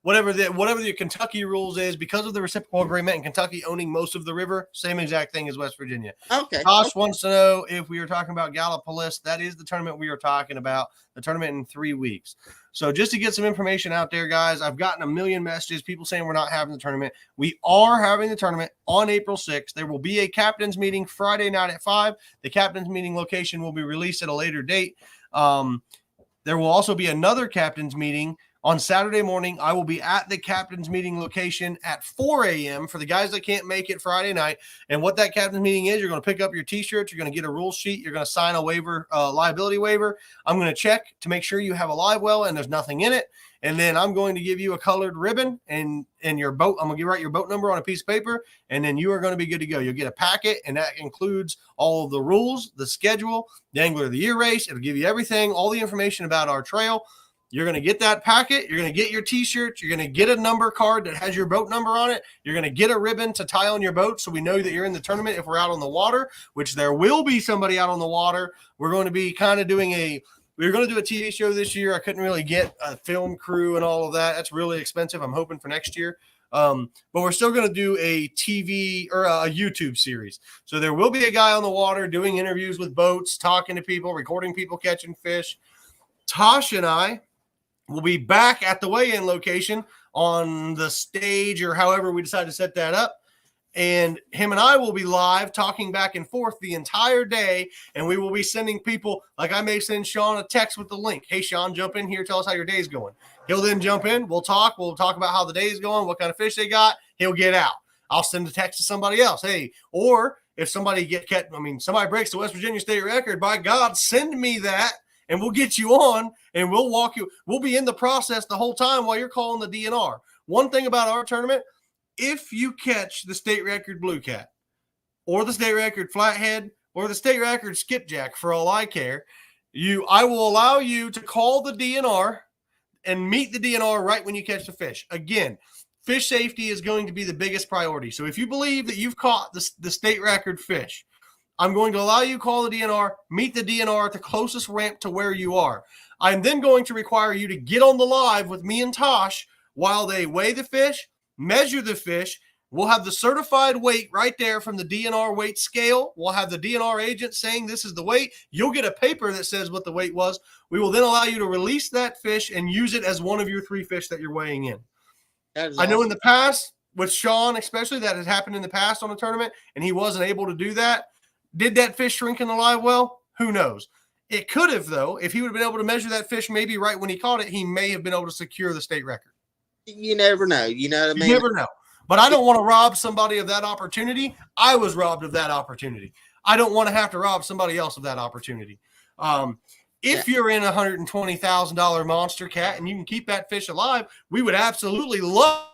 whatever the Kentucky rules is, because of the reciprocal agreement and Kentucky owning most of the river, same exact thing as West Virginia. Okay. Josh wants to know if we are talking about Gallipolis. That is the tournament we are talking about, the tournament in 3 weeks. So just to get some information out there, guys, I've gotten a million messages, people saying we're not having the tournament. We are having the tournament on April 6th. There will be a captain's meeting Friday night at 5. The captain's meeting location will be released at a later date. There will also be another captain's meeting On Saturday morning, I will be at the captain's meeting location at 4 a.m. for the guys that can't make it Friday night. And what that captain's meeting is, you're going to pick up your T-shirts, you're going to get a rule sheet, you're going to sign a waiver, liability waiver. I'm going to check to make sure you have a live well and there's nothing in it. And then I'm going to give you a colored ribbon and your boat. I'm going to write your boat number on a piece of paper, and then you are going to be good to go. You'll get a packet, and that includes all of the rules, the schedule, the Angler of the Year race. It'll give you everything, all the information about our trail. You're going to get that packet. You're going to get your T-shirts. You're going to get a number card that has your boat number on it. You're going to get a ribbon to tie on your boat so we know that you're in the tournament if we're out on the water, which there will be somebody out on the water. We're going to be kind of doing we were going to do a TV show this year. I couldn't really get a film crew and all of that. That's really expensive. I'm hoping for next year. But we're still going to do a TV or a YouTube series. So there will be a guy on the water doing interviews with boats, talking to people, recording people catching fish. Tosh and I will be back at the weigh-in location on the stage or however we decide to set that up. And him and I will be live talking back and forth the entire day. And we will be sending people, like I may send Sean a text with the link. Hey, Sean, jump in here. Tell us how your day's going. He'll then jump in. We'll talk about how the day's going, what kind of fish they got. He'll get out. I'll send a text to somebody else. Hey, or if somebody somebody breaks the West Virginia state record, by God, send me that. And we'll get you on, and we'll walk you. We'll be in the process the whole time while you're calling the DNR. One thing about our tournament, if you catch the state record blue cat or the state record flathead or the state record skipjack, for all I care, I will allow you to call the DNR and meet the DNR right when you catch the fish. Again, fish safety is going to be the biggest priority. So if you believe that you've caught the state record fish, I'm going to allow you to call the DNR, meet the DNR at the closest ramp to where you are. I'm then going to require you to get on the live with me and Tosh while they weigh the fish, measure the fish. We'll have the certified weight right there from the DNR weight scale. We'll have the DNR agent saying this is the weight. You'll get a paper that says what the weight was. We will then allow you to release that fish and use it as one of your 3 fish that you're weighing in. I know in the past, with Sean especially, that has happened in the past on a tournament, and he wasn't able to do that. Did that fish shrink in the live well? Who knows? It could have, though. If he would have been able to measure that fish maybe right when he caught it, he may have been able to secure the state record. You never know. You know what I mean? You never know. But I don't want to rob somebody of that opportunity. I was robbed of that opportunity. I don't want to have to rob somebody else of that opportunity. If you're in a $120,000 monster cat and you can keep that fish alive, we would absolutely love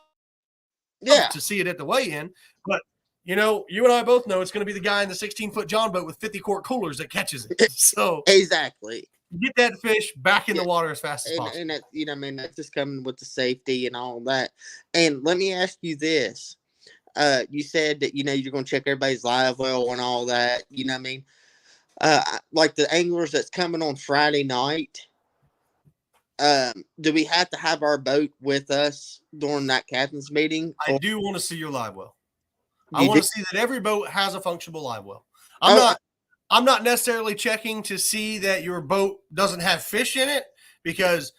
to see it at the weigh-in. But you know, you and I both know it's going to be the guy in the 16-foot John boat with 50-quart coolers that catches it. So exactly, get that fish back in the water as fast as possible. And that, that's just coming with the safety and all that. And let me ask you this: you said that you're going to check everybody's live well and all that. You know what I mean? Like the anglers that's coming on Friday night. Do we have to have our boat with us during that captain's meeting? I do want to see your live well. I want to see that every boat has a functional live well. I'm not necessarily checking to see that your boat doesn't have fish in it because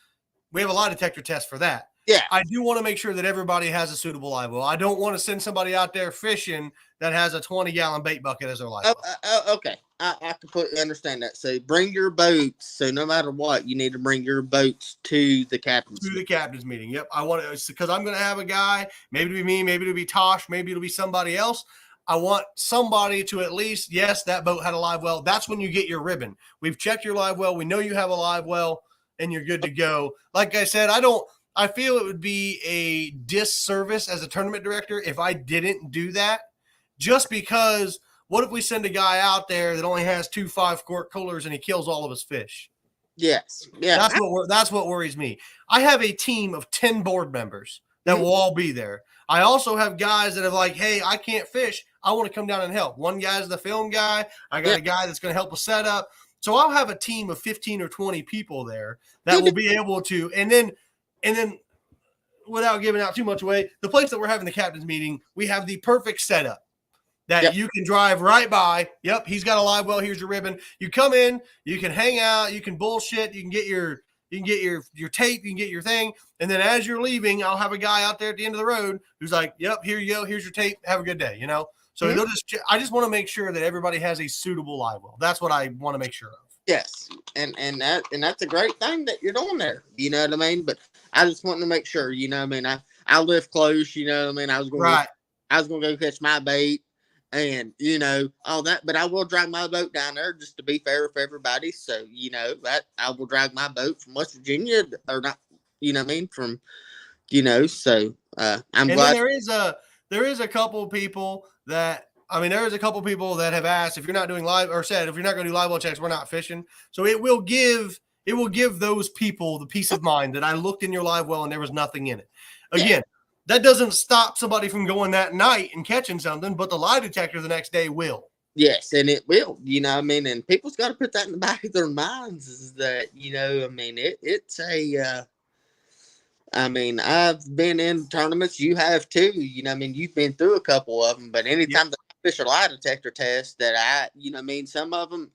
we have a lie detector test for that. Yeah. I do want to make sure that everybody has a suitable live well. I don't want to send somebody out there fishing that has a 20-gallon bait bucket as their live well. Okay. I completely understand that. So bring your boats. So no matter what, you need to bring your boats to the captain's meeting. The captain's meeting. Yep. I want it because I'm going to have a guy. Maybe it'll be me. Maybe it'll be Tosh. Maybe it'll be somebody else. I want somebody to at least, yes, that boat had a live well. That's when you get your ribbon. We've checked your live well. We know you have a live well, and you're good to go. Like I said, I feel it would be a disservice as a tournament director if I didn't do that, just because what if we send a guy out there that only has 2 5-quart coolers and he kills all of his fish? Yes. Yeah. That's what worries me. I have a team of 10 board members that will all be there. I also have guys that are like, hey, I can't fish. I want to come down and help. One guy's the film guy. I got a guy that's going to help us set up. So I'll have a team of 15 or 20 people there that will be able to, and then without giving out too much away, the place that we're having the captain's meeting, we have the perfect setup that you can drive right by. Yep, he's got a live well. Here's your ribbon. You come in, you can hang out, you can bullshit, you can get your tape, you can get your thing, and then as you're leaving, I'll have a guy out there at the end of the road who's like, "Yep, here you go. Here's your tape. Have a good day." So I just want to make sure that everybody has a suitable live well. That's what I want to make sure of. Yes, and that's a great thing that you're doing there. You know what I mean? But I just wanted to make sure, you know what I mean? I live close, you know what I mean? I was going to go catch my bait and, you know, all that, but I will drag my boat down there just to be fair with everybody. So, you know, that I will drag my boat from West Virginia or not, you know what I mean? From, you know, so I'm glad. Then there is a couple people that, I mean, there is a couple people that have asked if you're not doing live, or said if you're not going to do live well checks, we're not fishing. So it will give those people the peace of mind that I looked in your live well and there was nothing in it. Again, that doesn't stop somebody from going that night and catching something, but the lie detector the next day will. Yes, and it will, you know what I mean? And people's got to put that in the back of their minds is that, you know, I mean, it's a, I mean, I've been in tournaments. You have too. You know, I mean, you've been through a couple of them. But anytime that I fish a lie detector test, that you know, I mean, some of them,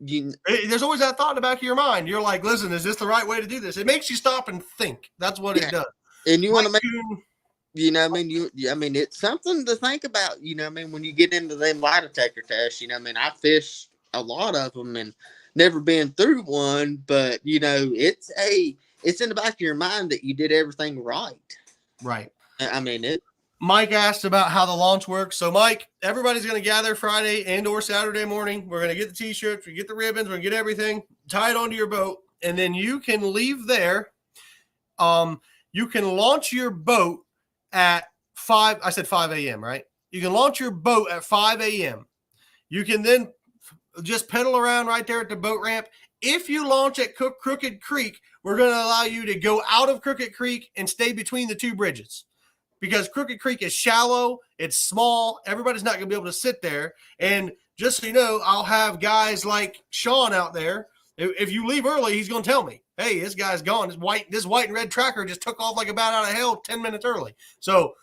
there's always that thought in the back of your mind. You're like, listen, is this the right way to do this? It makes you stop and think. That's what it does. And you want to make, you know, I mean, I mean, it's something to think about. You know, I mean, when you get into them lie detector tests, you know, I mean, I fish a lot of them and never been through one, but you know, it's in the back of your mind that you did everything right. Right. I mean, Mike asked about how the launch works. So, Mike, everybody's going to gather Friday and or Saturday morning. We're going to get the T-shirts, we get the ribbons, we're going to get everything, tie it onto your boat, and then you can leave there. You can launch your boat at 5. I said 5 a.m., right? You can launch your boat at 5 a.m. You can then just pedal around right there at the boat ramp. If you launch at Crooked Creek, we're going to allow you to go out of Crooked Creek and stay between the two bridges because Crooked Creek is shallow. It's small. Everybody's not going to be able to sit there. And just so you know, I'll have guys like Sean out there. If you leave early, he's going to tell me, hey, this guy's gone. This white and red tracker just took off like a bat out of hell 10 minutes early. So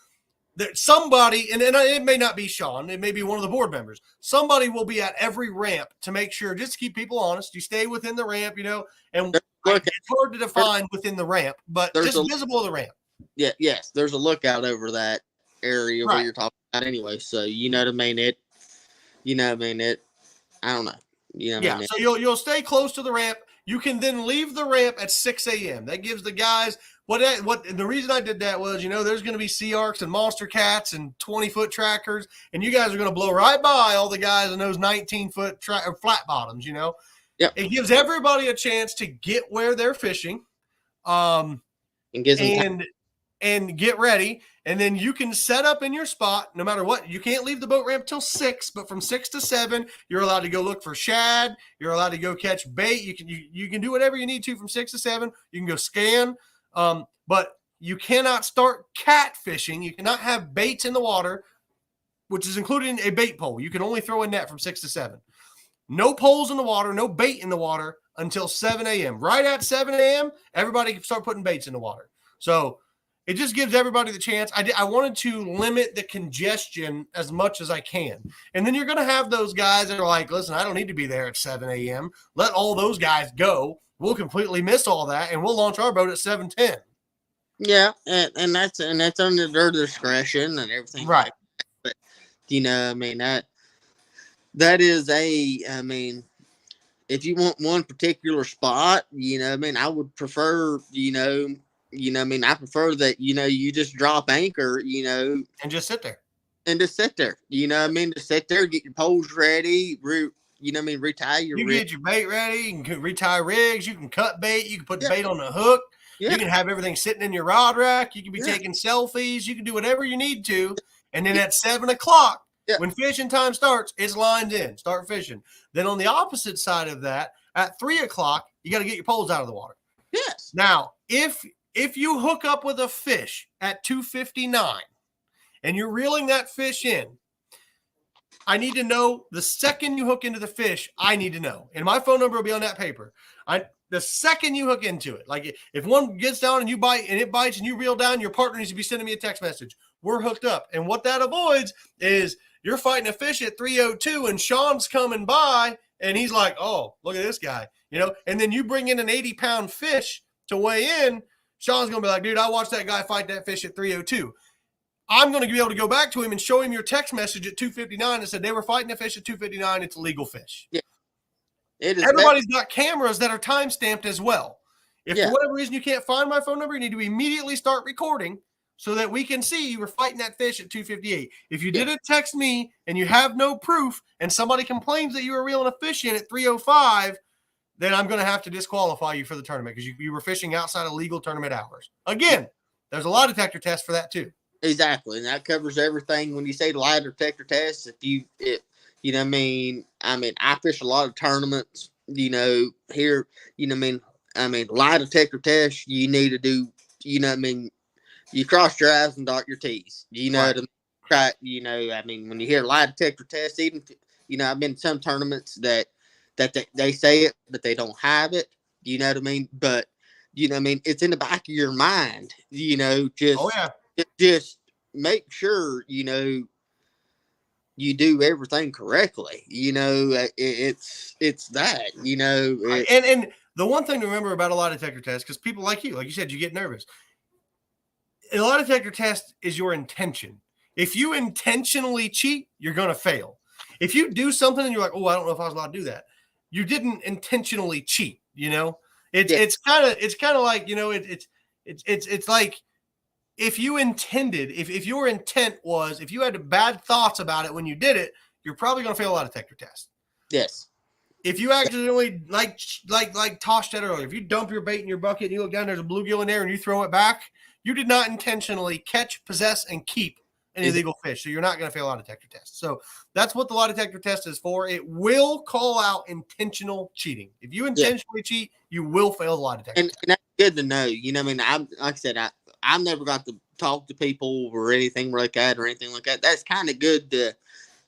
somebody, and it may not be Sean, it may be one of the board members. Somebody will be at every ramp to make sure, just to keep people honest, you stay within the ramp, you know, and it's hard to define within the ramp, but just visible of the ramp. Yeah, yes, there's a lookout over that area where you're talking about anyway. So you know what I mean? I don't know. You know what I mean? So you'll stay close to the ramp. You can then leave the ramp at 6 a.m. That gives the guys what the reason I did that was, you know, there's going to be sea arcs and monster cats and 20-foot trackers, and you guys are going to blow right by all the guys in those 19-foot flat bottoms, you know. Yep. It gives everybody a chance to get where they're fishing, and get ready, and then you can set up in your spot no matter what. You can't leave the boat ramp till 6, but from 6 to 7, you're allowed to go look for shad. You're allowed to go catch bait. You can do whatever you need to from 6 to 7. You can go scan, but you cannot start catfishing. You cannot have baits in the water, which is including a bait pole. You can only throw a net from 6 to 7. No poles in the water, no bait in the water until 7 a.m. Right at 7 a.m., everybody can start putting baits in the water. So it just gives everybody the chance. I wanted to limit the congestion as much as I can. And then you're going to have those guys that are like, listen, I don't need to be there at 7 a.m. Let all those guys go. We'll completely miss all that, and we'll launch our boat at 7:10. Yeah, and that's under their discretion and everything. Right. Like that. But, you know, I mean, that is I mean, if you want one particular spot, you know, I mean, I would prefer, you know, I mean, I prefer that, you know, you just drop anchor, you know. And just sit there. You know what I mean? Just sit there, get your poles ready, you know what I mean, retie your rig. Get your bait ready. You can retie rigs. You can cut bait. You can put the bait on the hook. Yeah. You can have everything sitting in your rod rack. You can be taking selfies. You can do whatever you need to. And then at 7 o'clock, when fishing time starts, it's lined in. Start fishing. Then on the opposite side of that, at 3 o'clock, you got to get your poles out of the water. Yes. Now, if you hook up with a fish at 2:59 and you're reeling that fish in, I need to know the second you hook into the fish. I need to know. And my phone number will be on that paper. The second you hook into it, like if one gets down and you bite and it bites and you reel down, your partner needs to be sending me a text message. We're hooked up. And what that avoids is you're fighting a fish at 3:02 and Sean's coming by and he's like, oh, look at this guy, you know, and then you bring in an 80-pound fish to weigh in. Sean's going to be like, dude, I watched that guy fight that fish at 3:02. I'm going to be able to go back to him and show him your text message at 2:59 and said they were fighting a fish at 2:59. It's a legal fish. Yeah. Everybody's got cameras that are time stamped as well. If for whatever reason you can't find my phone number, you need to immediately start recording so that we can see you were fighting that fish at 2:58. If you didn't text me and you have no proof and somebody complains that you were reeling a fish in at 3:05, then I'm going to have to disqualify you for the tournament because you were fishing outside of legal tournament hours. Again, there's a lie detector test for that too. Exactly, and that covers everything. When you say lie detector test, you know, I fish a lot of tournaments. You know, here, you know, lie detector test. You need to do, you know, you cross your I's and dot your T's. You know, when you hear lie detector test, even, you know, I've been to some tournaments that they say it, but they don't have it. You know what I mean? But, you know, it's in the back of your mind. You know, just make sure, you know, you do everything correctly. You know, it's that, you know. And the one thing to remember about a lie detector test, because people like you said, you get nervous. A lie detector test is your intention. If you intentionally cheat, you're going to fail. If you do something and you're like, oh, I don't know if I was allowed to do that, you didn't intentionally cheat. You know, it's kind of like, you know, it's like if you intended, if your intent was, if you had bad thoughts about it when you did it, you're probably going to fail a lie detector test. Yes. If you accidentally, like Tosh said earlier, if you dump your bait in your bucket and you look down, there's a bluegill in there and you throw it back, you did not intentionally catch, possess, and keep an illegal fish. So you're not going to fail a lie detector test. So that's what the lie detector test is for. It will call out intentional cheating. If you intentionally cheat, you will fail the lie detector test. And that's good to know. You know, like I said, I've never got to talk to people or anything like that or anything like that. That's kind of good to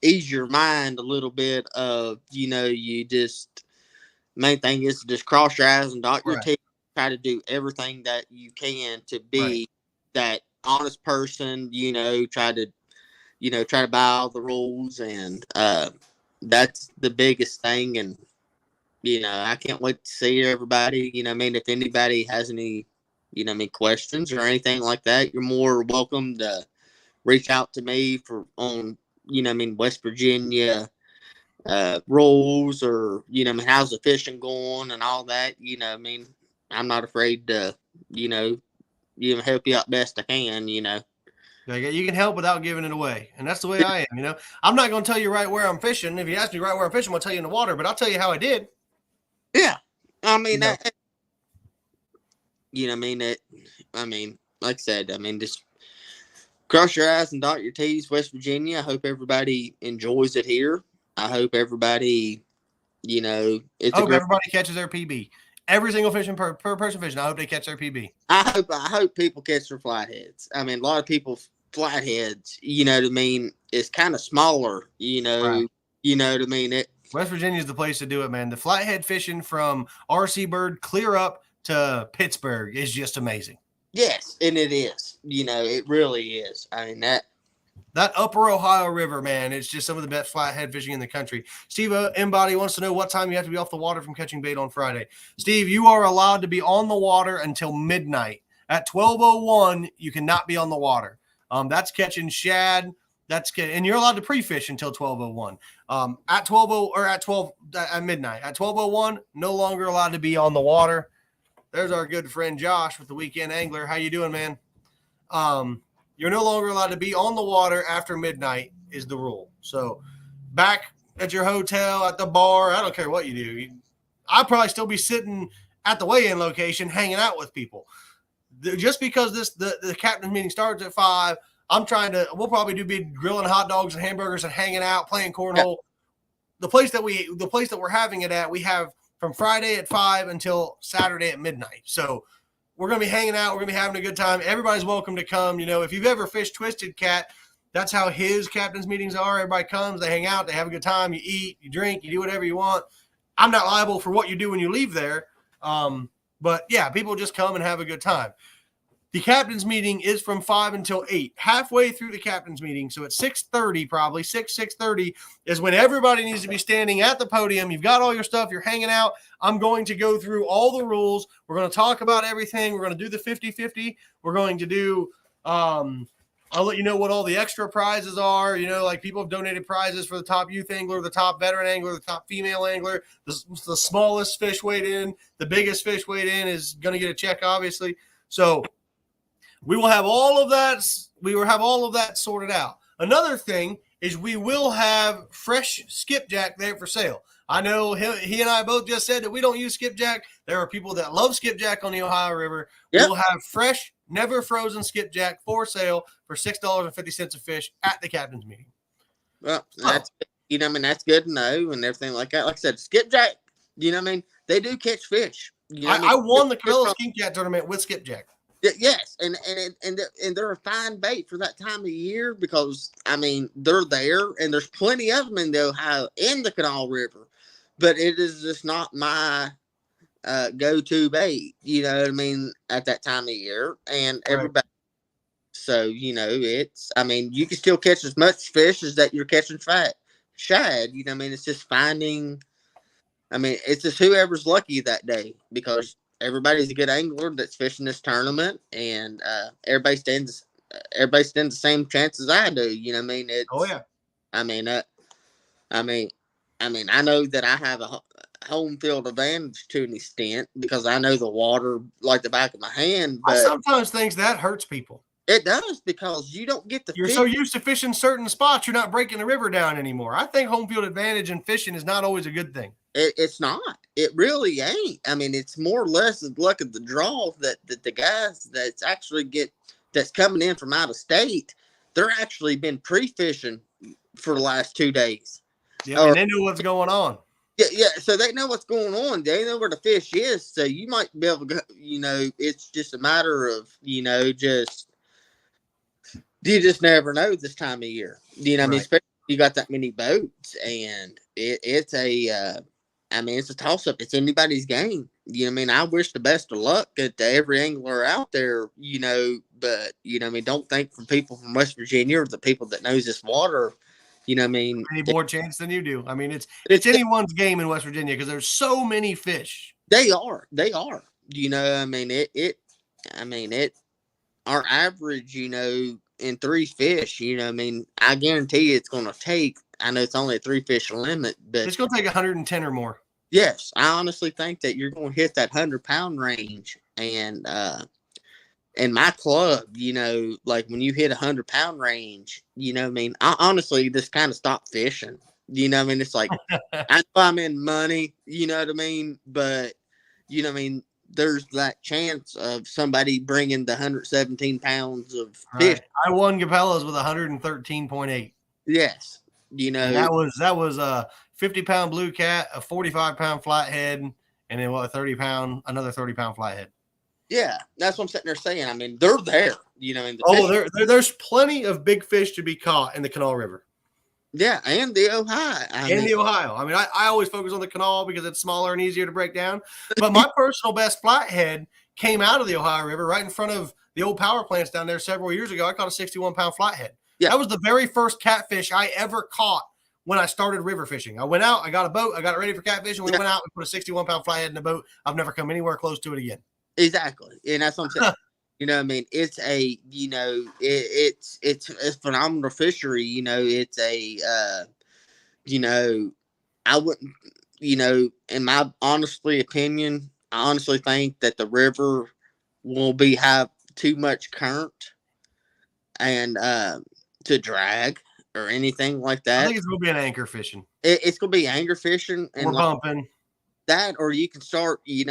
ease your mind a little bit of, you know, you just, main thing is to just cross your I's and dot your T's. Try to do everything that you can to be that honest person, you know, try to buy all the rules, and that's the biggest thing. And, you know, I can't wait to see everybody. You know, if anybody has any, you know, questions or anything like that, you're more welcome to reach out to me on, you know, West Virginia rules, or, you know, how's the fishing going and all that. You know, I'm not afraid to, you know, help you out best I can, you know. You can help without giving it away. And that's the way I am, you know. I'm not going to tell you right where I'm fishing. If you ask me right where I'm fishing, I'll tell you in the water, but I'll tell you how I did. Yeah. Like I said, just cross your I's and dot your T's, West Virginia. I hope everybody enjoys it here. I hope everybody, you know, everybody catches their PB. Every single fishing per person fishing, I hope they catch their PB. I hope people catch their flatheads. A lot of people, flatheads, you know what I mean, is kind of smaller, you know. You know what I mean? West Virginia is the place to do it, man. The flathead fishing from RC Bird clear up to Pittsburgh is just amazing. Yes, and it is. You know, it really is. That upper Ohio River, man, it's just some of the best flathead fishing in the country. Steve Embody wants to know what time you have to be off the water from catching bait on Friday. Steve, you are allowed to be on the water until midnight. At 12:01, you cannot be on the water. That's catching shad. And you're allowed to pre-fish until 12:01. At midnight. At 12:01, no longer allowed to be on the water. There's our good friend Josh with the Weekend Angler. How you doing, man? You're no longer allowed to be on the water after midnight is the rule. So back at your hotel, at the bar, I don't care what you do. I'd probably still be sitting at the weigh-in location hanging out with people. Just because the captain's meeting starts at 5, we'll probably be grilling hot dogs and hamburgers and hanging out, playing cornhole. Yeah. The place that we're having it at, we have from Friday at 5 until Saturday at midnight. So we're going to be hanging out. We're going to be having a good time. Everybody's welcome to come. You know, if you've ever fished Twisted Cat, that's how his captain's meetings are. Everybody comes, they hang out, they have a good time. You eat, you drink, you do whatever you want. I'm not liable for what you do when you leave there. But yeah, people just come and have a good time. The captain's meeting is from 5 until 8. Halfway through the captain's meeting, so at 6:30 probably, 6:30 is when everybody needs to be standing at the podium. You've got all your stuff. You're hanging out. I'm going to go through all the rules. We're going to talk about everything. We're going to do the 50-50. We're going to do I'll let you know what all the extra prizes are. You know, like people have donated prizes for the top youth angler, the top veteran angler, the top female angler, the smallest fish weighed in, the biggest fish weighed in is going to get a check, obviously. So we will have all of that. We will have all of that sorted out. Another thing is we will have fresh skipjack there for sale. I know he and I both just said that we don't use skipjack. There are people that love skipjack on the Ohio River. Yep. We'll have fresh, never frozen skipjack for sale for $6.50 a fish at the captain's meeting. Well, that's that's good to know and everything like that. Like I said, skipjack, they do catch fish. I won the Cabela's King Cat tournament with skipjack. Yes, and they're a fine bait for that time of year because they're there and there's plenty of them in the Ohio in the Canal River, but it is just not my go-to bait. You know what I mean? At that time of year, and everybody. So it's you can still catch as much fish as that you're catching shad. It's just finding. It's just whoever's lucky that day because everybody's a good angler that's fishing this tournament, and everybody stands the same chance as I do. It's, oh yeah. I know that I have a home field advantage to an extent because I know the water like the back of my hand. But I sometimes think that hurts people. It does because you don't get the. You're so used to fishing certain spots, you're not breaking the river down anymore. I think home field advantage in fishing is not always a good thing. It's not. It really ain't. It's more or less the luck of the draw that the guys that's coming in from out of state, they're actually been pre-fishing for the last 2 days. Yeah, and they know what's going on. Yeah. So they know what's going on. They know where the fish is. So you might be able to go. It's just a matter of you just never know this time of year. Especially you got that many boats, and it's a toss up. It's anybody's game. I wish the best of luck to every angler out there. But don't think from people from West Virginia or the people that knows this water. Any more chance than you do. It's anyone's game in West Virginia because there's so many fish. They are. Our average, in 3 fish, I guarantee it's going to take, I know it's only a 3 fish limit, but it's going to take 110 or more. Yes. I honestly think that you're going to hit that 100-pound range. And, in my club, like when you hit 100-pound range, I honestly just kind of stopped fishing. It's like, I know I'm in money, but, there's that chance of somebody bringing the 117 pounds of fish. Right. I won Cabela's with 113.8. Yes. And that was a 50-pound blue cat, a 45-pound flathead, and then another 30-pound flathead. Yeah, that's what I'm sitting there saying. They're there. There's plenty of big fish to be caught in the Canal River. Yeah, and the Ohio. The Ohio. I always focus on the Canal because it's smaller and easier to break down. But my personal best flathead came out of the Ohio River right in front of the old power plants down there several years ago. I caught a 61-pound flathead. Yeah. That was the very first catfish I ever caught when I started river fishing. I went out, I got a boat, I got it ready for catfishing. We went out and put a 61-pound flathead in the boat. I've never come anywhere close to it again. Exactly. And that's what I'm saying. It's a, it's a phenomenal fishery. It's a, I wouldn't, in my opinion, I honestly think that the river will have too much current and to drag or anything like that. I think it's going to be an anchor fishing. It's going to be anchor fishing. And we're bumping. That, or you can start, you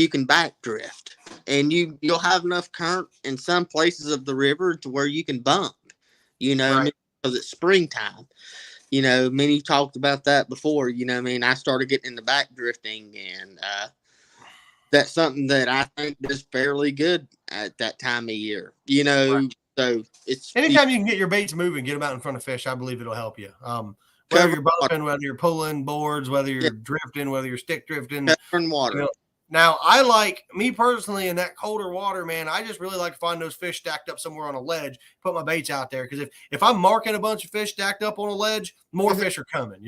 can back drift and you'll have enough current in some places of the river to where you can bump, because it's springtime. Many talked about that before, I started getting into back drifting and that's something that I think is fairly good at that time of year, so it's anytime you can get your baits moving, get them out in front of fish. I believe it'll help you. Whether you're bumping, whether you're pulling boards, whether you're drifting, whether you're stick drifting, covering water. Now, I like, me personally, in that colder water, man, I just really like to find those fish stacked up somewhere on a ledge, put my baits out there. Because if I'm marking a bunch of fish stacked up on a ledge, more fish are coming,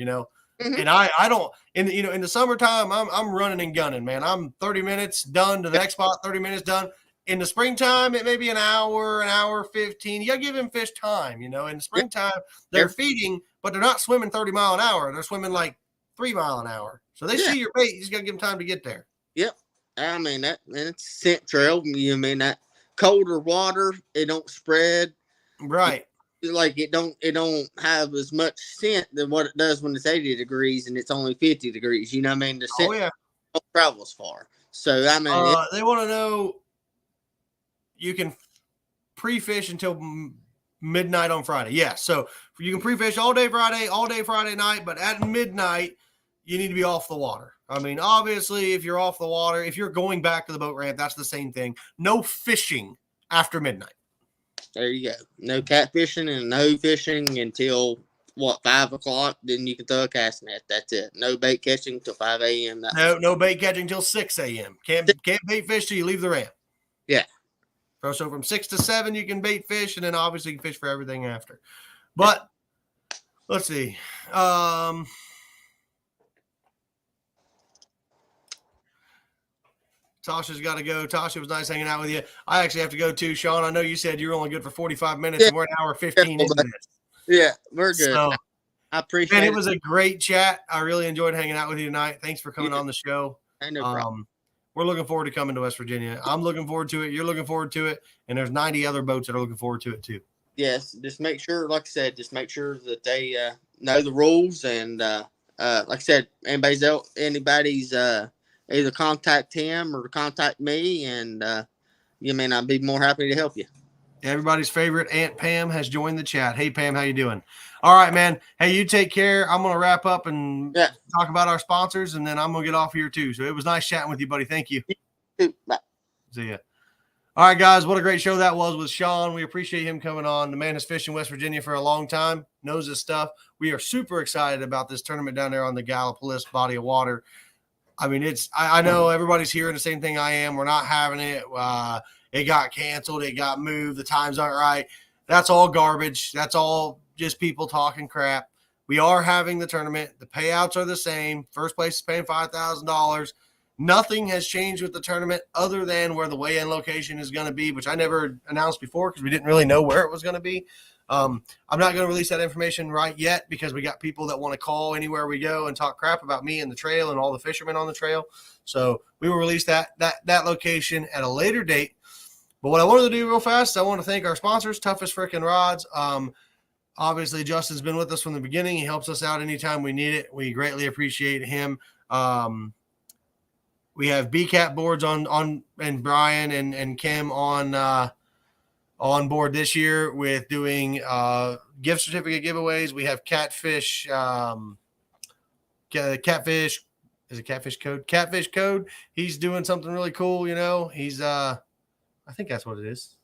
And I don't, in the summertime, I'm running and gunning, man. I'm 30 minutes done to the next spot, 30 minutes done. In the springtime, it may be an hour 15. You got to give them fish time. In the springtime, they're feeding, but they're not swimming 30 mile an hour. They're swimming like 3 mile an hour. So they see your bait. You just got to give them time to get there. Yep. I mean, it's scent trail. You mean that colder water, it don't spread. Right. Like it don't have as much scent than what it does when it's 80 degrees and it's only 50 degrees. You know what I mean? The scent don't travel as far. So, I mean. They want to know you can pre-fish until midnight on Friday. Yeah, so you can pre-fish all day Friday night, but at midnight, you need to be off the water. I mean, obviously, if you're off the water, if you're going back to the boat ramp, that's the same thing. No fishing after midnight. There you go. No catfishing and no fishing until, 5 o'clock? Then you can throw a cast net. That's it. No bait catching until 5 a.m. No bait catching until 6 a.m. Can't bait fish till you leave the ramp. Yeah. So from 6 to 7, you can bait fish, and then obviously you can fish for everything after. But let's see. Tasha's got to go. Tasha, it was nice hanging out with you. I actually have to go too, Sean. I know you said you're only good for 45 minutes, and we're an hour 15 into this. Yeah, we're good. So, I appreciate it. It was a great chat. I really enjoyed hanging out with you tonight. Thanks for coming on the show. No problem. We're looking forward to coming to West Virginia. I'm looking forward to it. You're looking forward to it. And there's 90 other boats that are looking forward to it too. Yes. Just make sure, like I said, that they know the rules. And like I said, anybody's either contact him or contact me. And I'd be more happy to help you. Everybody's favorite Aunt Pam has joined the chat. Hey, Pam, how you doing? All right, man. Hey, you take care. I'm going to wrap up and talk about our sponsors, and then I'm going to get off here too. So it was nice chatting with you, buddy. Thank you. Bye. See ya. All right, guys, what a great show that was with Sean. We appreciate him coming on. The man has fished in West Virginia for a long time, knows his stuff. We are super excited about this tournament down there on the Gallipolis body of water. I mean, I know everybody's hearing the same thing I am. We're not having it. It got canceled. It got moved. The times aren't right. That's all garbage. That's all just people talking crap. We are having the tournament. The payouts are the same. First place is paying $5,000. Nothing has changed with the tournament other than where the weigh-in location is going to be, which I never announced before because we didn't really know where it was going to be. I'm not going to release that information right yet because we got people that want to call anywhere we go and talk crap about me and the trail and all the fishermen on the trail. So we will release that location at a later date. But what I wanted to do real fast, I want to thank our sponsors, Toughest Frickin' Rods. Obviously, Justin's been with us from the beginning. He helps us out anytime we need it. We greatly appreciate him. We have BCAT boards on and Brian and Kim on board this year with doing gift certificate giveaways. We have Catfish. Catfish is it Catfish Code? Catfish Code. He's doing something really cool. He's I think that's what it is.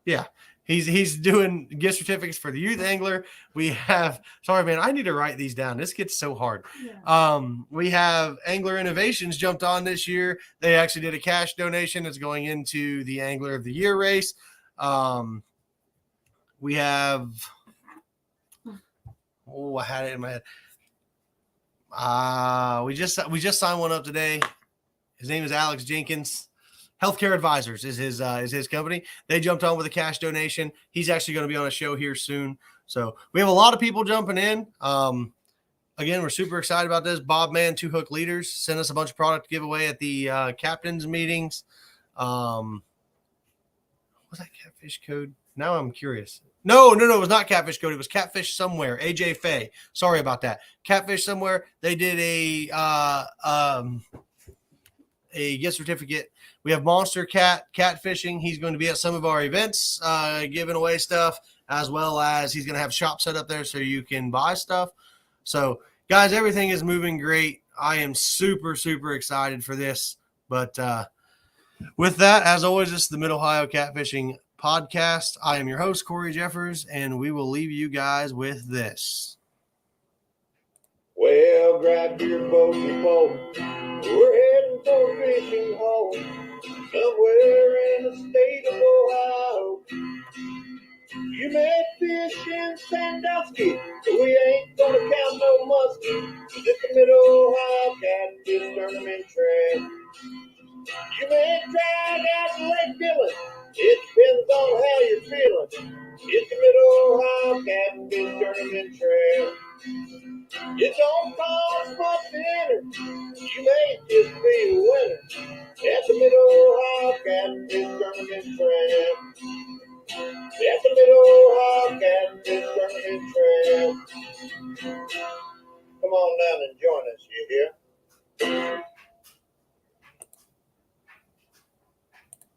Yeah. He's doing gift certificates for the youth angler. We have, sorry, man, I need to write these down. This gets so hard. Yeah. We have Angler Innovations jumped on this year. They actually did a cash donation that's going into the Angler of the Year race. We have, I had it in my head. We just signed one up today. His name is Alex Jenkins. Healthcare Advisors is his company. They jumped on with a cash donation. He's actually going to be on a show here soon. So we have a lot of people jumping in. Again, we're super excited about this. Bob Mann, 2 Hook Leaders, sent us a bunch of product to give away at the captain's meetings. Was that Catfish Code? Now I'm curious. No, it was not Catfish Code. It was Catfish Somewhere. AJ Faye. Sorry about that. Catfish Somewhere. They did a gift certificate. We have Monster Catfishing. He's going to be at some of our events, giving away stuff, as well as he's going to have shop set up there so you can buy stuff. So, guys, everything is moving great. I am super, super excited for this. But with that, as always, this is the Mid-Ohio Catfishing Podcast. I am your host, Corey Jeffers, and we will leave you guys with this. Well, grab your boat and pole. We're heading for a fishing hole somewhere in the state of Ohio. You may fish in Sandusky, but we ain't gonna count no muskie. It's the Mid-Ohio Catfish Tournament Track. You may drag out the lake feeling. It depends on how you're feeling. It's the Mid-Ohio Catfish Tournament Trail. It don't cost much to enter. You may just be a winner at the Mid-Ohio Catfish Tournament Trail. At the Mid-Ohio Catfish Tournament Trail.